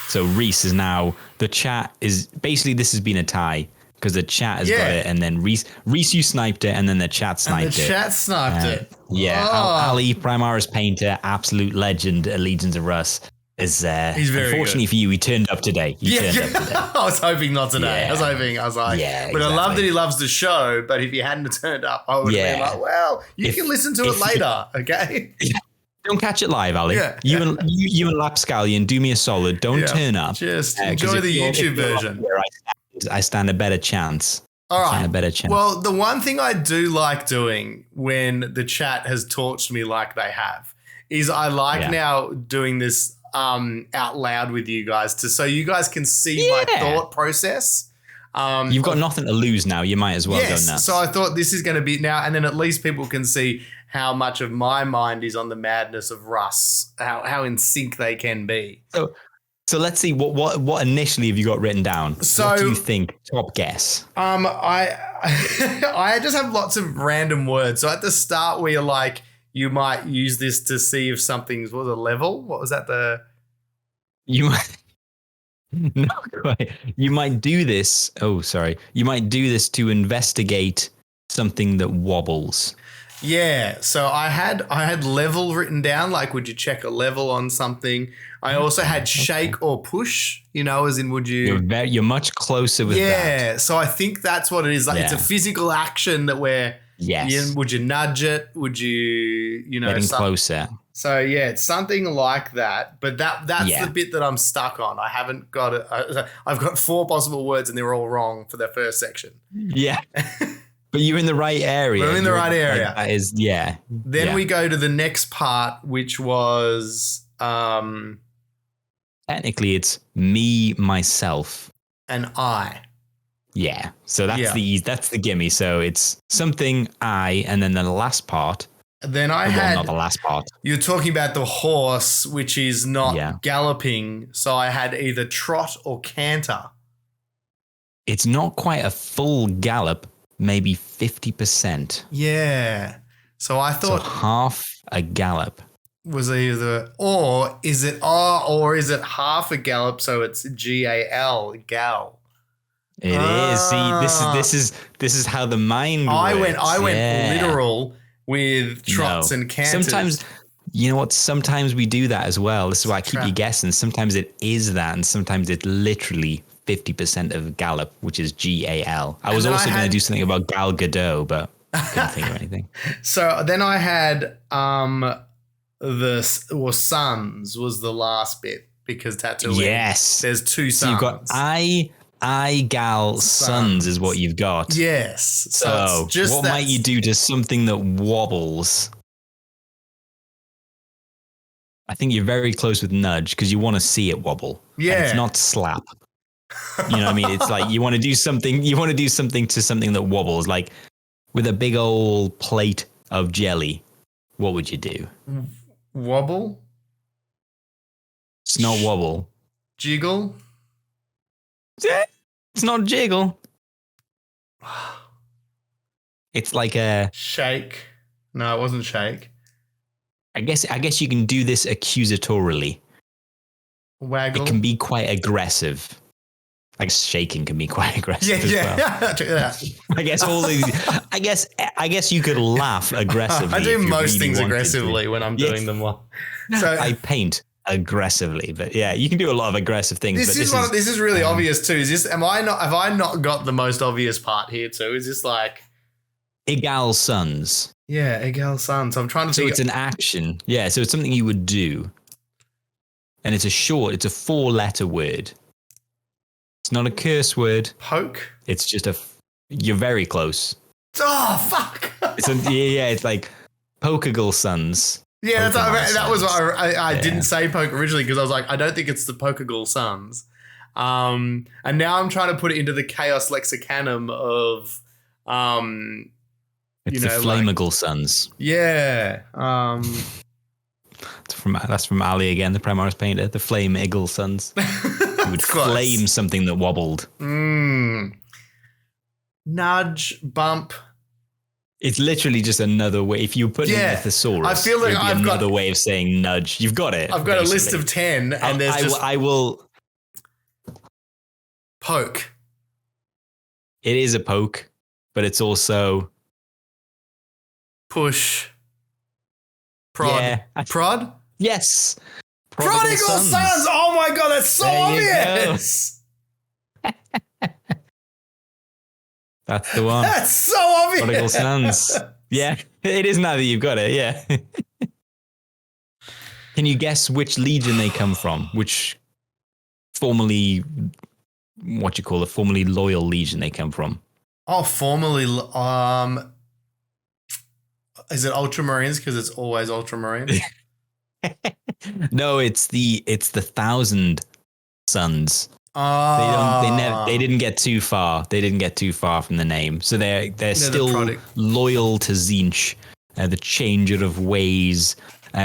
So Rhys is now... The chat is... Basically, this has been a tie because the chat has got it, and then Rhys, you sniped it, and then the chat sniped it. The chat sniped it. Yeah. Ali, Primaris Painter, absolute legend at Legions of Russ. He's very unfortunately good. For you, he turned up today. I was hoping not today. Yeah. I was like, exactly. I love that he loves the show, but if he hadn't turned up, I would have been like, well, you can listen to it later, okay? Don't catch it live, Ali. Yeah. You and Lapscallion, do me a solid. Don't turn up. Just enjoy the YouTube version. Where I stand a better chance. All right. Well, the one thing I do like doing when the chat has torched me like they have is I like now doing this out loud with you guys so you guys can see my thought process. You've got nothing to lose now. You might as well go nuts. So I thought this is going to be now, and then at least people can see how much of my mind is on the madness of Russ, how in sync they can be. So let's see what initially have you got written down? So what do you think? Top guess. I just have lots of random words. So at the start where you're like, you might use this to see if something's, what was a level? What was that? You might not quite. You might do this. Oh, sorry. You might do this to investigate something that wobbles. Yeah, so I had level written down, like would you check a level on something? I also had shake or push, as in would you? You're much closer with that. Yeah, so I think that's what it is. Like it's a physical action that would you nudge it? Would you, getting closer? So yeah, it's something like that. But that's the bit that I'm stuck on. I haven't got it. I've got 4 possible words and they're all wrong for the first section. Yeah. But you're in the right area. We're in the right area. Like, that is, yeah. Then we go to the next part, which was technically it's me, myself, and I. Yeah. So that's the gimme. So it's something I, and then the last part. Then not the last part. You're talking about the horse, which is not galloping. So I had either trot or canter. It's not quite a full gallop. Maybe 50%. Yeah. So I thought half a gallop was either, or is it half a gallop? So it's GAL, gal. It is. See, this is how the mind works. I went literal with trots and canters. Sometimes, you know what? Sometimes we do that as well. This is why I keep you guessing. Sometimes it is that, and sometimes it's literally 50% of gallop, which is GAL. I was also going to do something about Gal Gadot, but I couldn't think of anything. So then I had sons was the last bit because Tatooine. Yes, there's 2 sons. So you've got I gal sons is what you've got. Yes. So what might you do to something that wobbles? I think you're very close with nudge because you want to see it wobble. Yeah, and it's not slap. You know what I mean? It's like you want to do something to something that wobbles, like with a big old plate of jelly. What would you do? Wobble? It's not wobble. Jiggle? It's not jiggle. It's like a shake. No, it wasn't shake. I guess you can do this accusatorily. Waggle. It can be quite aggressive. Like shaking can be quite aggressive as well. Yeah. I guess all these. I guess you could laugh aggressively. I do most things aggressively when I'm doing them well. So I paint aggressively, but yeah, you can do a lot of aggressive things. This is really obvious too. Have I not got the most obvious part here too? Is this like egal sons? Yeah, egal sons. I'm trying to. So it's an action. Yeah, so it's something you would do, and it's a 4-letter word. It's not a curse word. Poke? It's just you're very close. Oh, fuck. It's like Pokegal Sons. Yeah, that was what I didn't say poke originally because I was like, I don't think it's the Pokegal Sons. And now I'm trying to put it into the chaos lexicanum of, it's the Flameagle Sons. Yeah. That's from Ali again, the Primaris painter, the Flameagle Sons. He would flame something that wobbled. Nudge, bump. It's literally just another way. If you put in a thesaurus, I feel like I've got another way of saying nudge. You've got it. I've got basically a list of 10, and I will poke. It is a poke, but it's also push. Prod. Yeah. Prod? Yes. Prodigal Sons. Oh my God, that's so obvious. That's the one. That's so obvious. Prodigal Sons. Yeah, it is now that you've got it. Yeah. Can you guess which legion they come from? Which formerly loyal legion they come from? Oh, formerly. Is it Ultramarines because it's always Ultramarines? No, it's the 1,000 Sons. They didn't get too far. They didn't get too far from the name, so they're still loyal to Tzeentch, the changer of ways.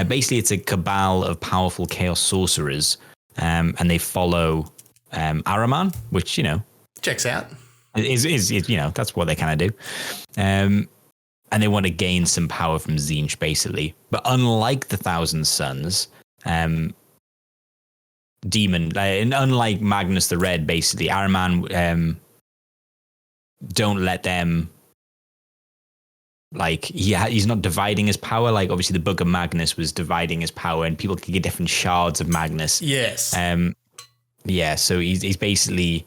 Basically, it's a cabal of powerful chaos sorcerers, and they follow Ahriman, which checks out. Is that's what they kind of do. And they want to gain some power from Tzeentch, basically. But unlike the 1,000 Sons, unlike Magnus the Red, basically, Ahriman don't let them like he's not dividing his power. Like obviously the Book of Magnus was dividing his power, and people could get different shards of Magnus. Yes. Yeah. So he's basically,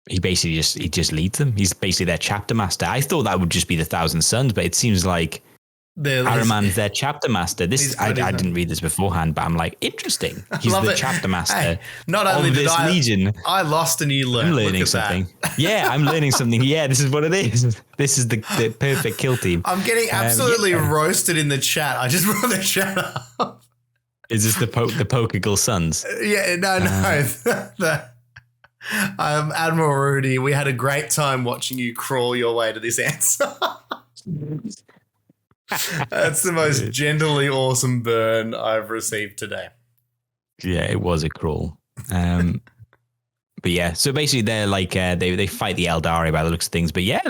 he just leads them. He's basically their chapter master. I thought that would just be the Thousand Sons, but it seems like Ahriman's their chapter master. This I didn't read this beforehand, but I'm like, interesting. He's the chapter master. Hey, not only of did this legion. I lost and you learned. I'm learning something. Yeah, I'm learning something. Yeah, this is what it is. This is the perfect kill team. I'm getting absolutely roasted in the chat. I just brought the chat up. Is this the Pokegal Sons? Yeah, no. Admiral Rudy, we had a great time watching you crawl your way to this answer. That's the most gently awesome burn I've received today. Yeah, it was a crawl. But yeah, so basically they're like they fight the Eldari by the looks of things. But yeah,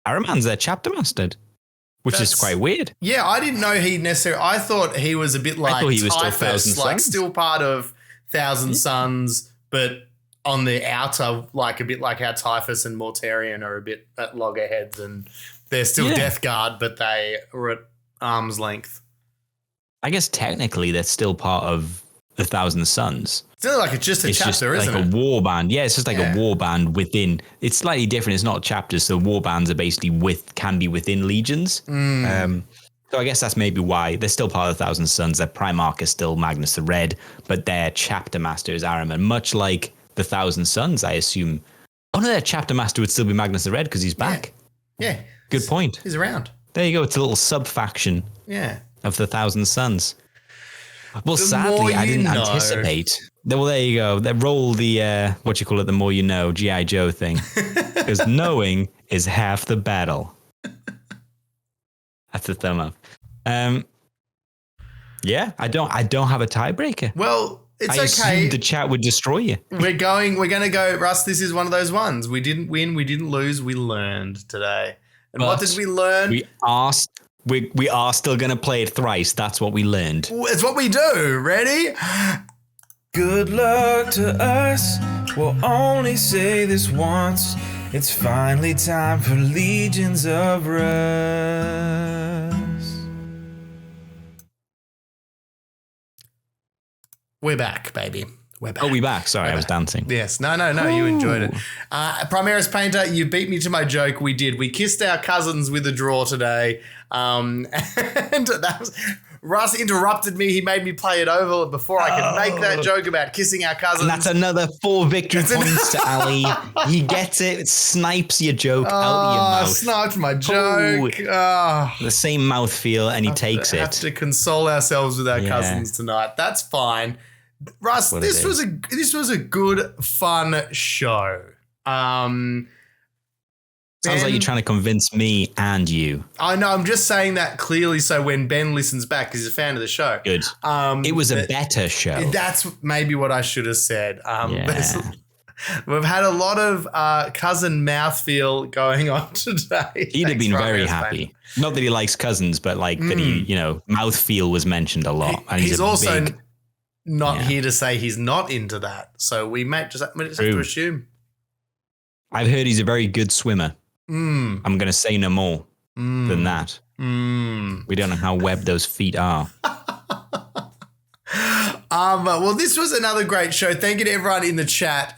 Ahriman's their chapter master, which is quite weird. Yeah, I didn't know he necessarily. I thought he was a bit like Typhus, like still part of Thousand Sons, but on the outer, like a bit like how Typhus and Mortarion are a bit at loggerheads, and they're still Death Guard, but they are at arm's length. I guess technically they're still part of the Thousand Sons. It's not like it's just a chapter, isn't it? Like a war band. Yeah, it's just like a war band within. It's slightly different. It's not chapters. So war bands are basically can be within legions. So I guess that's maybe why they're still part of the Thousand Sons. Their Primarch is still Magnus the Red, but their chapter master is Ahriman, much like the Thousand Sons, I assume. Oh no, their chapter master would still be Magnus the Red because he's back. Yeah. Good point. He's around. There you go. It's a little sub-faction of the Thousand Sons. Well, sadly, I didn't anticipate. Well, there you go. They roll the, the more you know, G.I. Joe thing. Because knowing is half the battle. That's a thumb up. Yeah, I don't have a tiebreaker. Well, it's I okay. assumed the chat would destroy you. We're going to go, Russ, this is one of those ones. We didn't win, we didn't lose, we learned today. And but what did we learn? We are still going to play it thrice. That's what we learned. It's what we do. Ready? Good luck to us. We'll only say this once. It's finally time for Legions of Russ. We're back, baby. We're back. Oh, we back. Sorry, I was dancing. Yes. No. You enjoyed it. Primaris Painter, you beat me to my joke. We did. We kissed our cousins with a draw today. And that was... Russ interrupted me. He made me play it over before I could make that joke about kissing our cousins. And that's another 4 victory points to Ali. He gets it. Snipes your joke out of your mouth. Sniped my joke. The same mouthfeel, and he takes it. Have to console ourselves with our cousins tonight. That's fine. Russ, this was a good, fun show. Sounds like you're trying to convince me and you. I know. I'm just saying that clearly so when Ben listens back, because he's a fan of the show. Good. It was a better show. That's maybe what I should have said. We've had a lot of cousin mouthfeel going on today. He'd have been very happy. Not that he likes cousins, but like that he, mouthfeel was mentioned a lot. And he's also not here to say he's not into that. So we might just have to assume. I've heard he's a very good swimmer. I'm going to say no more than that. We don't know how webbed those feet are. Well, this was another great show. Thank you to everyone in the chat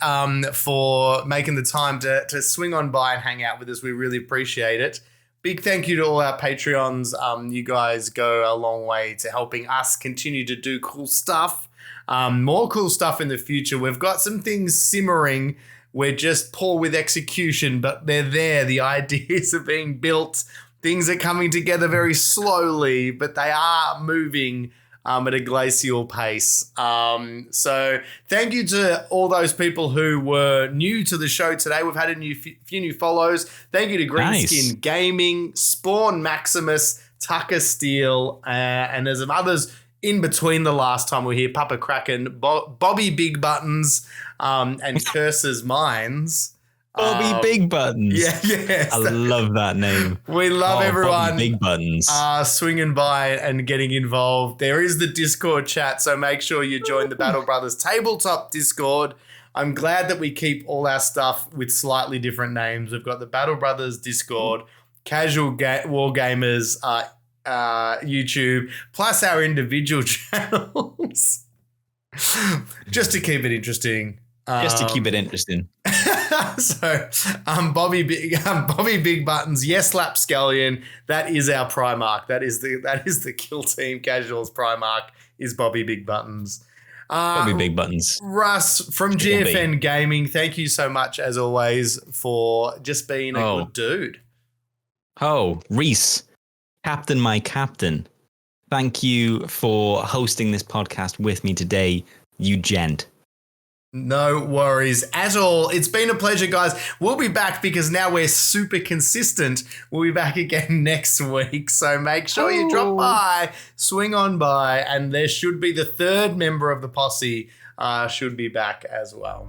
for making the time to swing on by and hang out with us. We really appreciate it. Big thank you to all our Patreons. You guys go a long way to helping us continue to do cool stuff. More cool stuff in the future. We've got some things simmering. We're just poor with execution, but they're there. The ideas are being built. Things are coming together very slowly, but they are moving at a glacial pace. So thank you to all those people who were new to the show today. We've had a few new follows. Thank you to Greenskin Gaming, Spawn Maximus, Tucker Steele, and there's some others in between the last time we were here, Papa Kraken, Bobby Big Buttons, and Curses Minds. Bobby Big Buttons. Yeah. I love that name. We love everyone. Bobby Big Buttons. Swinging by and getting involved. There is the Discord chat, so make sure you join the Battle Brothers Tabletop Discord. I'm glad that we keep all our stuff with slightly different names. We've got the Battle Brothers Discord, Casual War Gamers YouTube, plus our individual channels. Just to keep it interesting. So, Bobby Big Buttons, yes, Lapscallion. That is our Primarch. That is the Kill Team Casuals Primarch. Is Bobby Big Buttons. Bobby Big Buttons. Russ from GFN Gaming, thank you so much as always for just being a good dude. Oh, Rhys, Captain, my captain. Thank you for hosting this podcast with me today, you gent. No worries at all. It's been a pleasure, guys. We'll be back because now we're super consistent. We'll be back again next week. So make sure you drop by, swing on by, and there should be the third member of the posse should be back as well.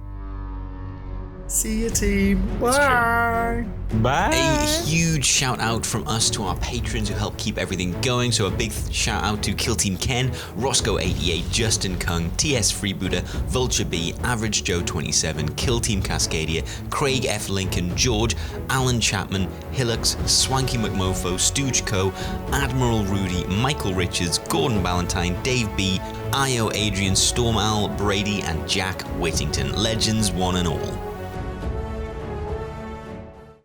See you, team. Bye. Bye. A huge shout out from us to our patrons who help keep everything going. So a big shout out to Kill Team Ken, Roscoe88, Justin Kung, TS Freebooter, Vulture B, Average Joe 27, Kill Team Cascadia, Craig F. Lincoln, George, Alan Chapman, Hillux, Swanky McMofo, Stooge Co, Admiral Rudy, Michael Richards, Gordon Ballantyne, Dave B, Io Adrian, Storm Owl, Brady, and Jack Whittington. Legends one and all.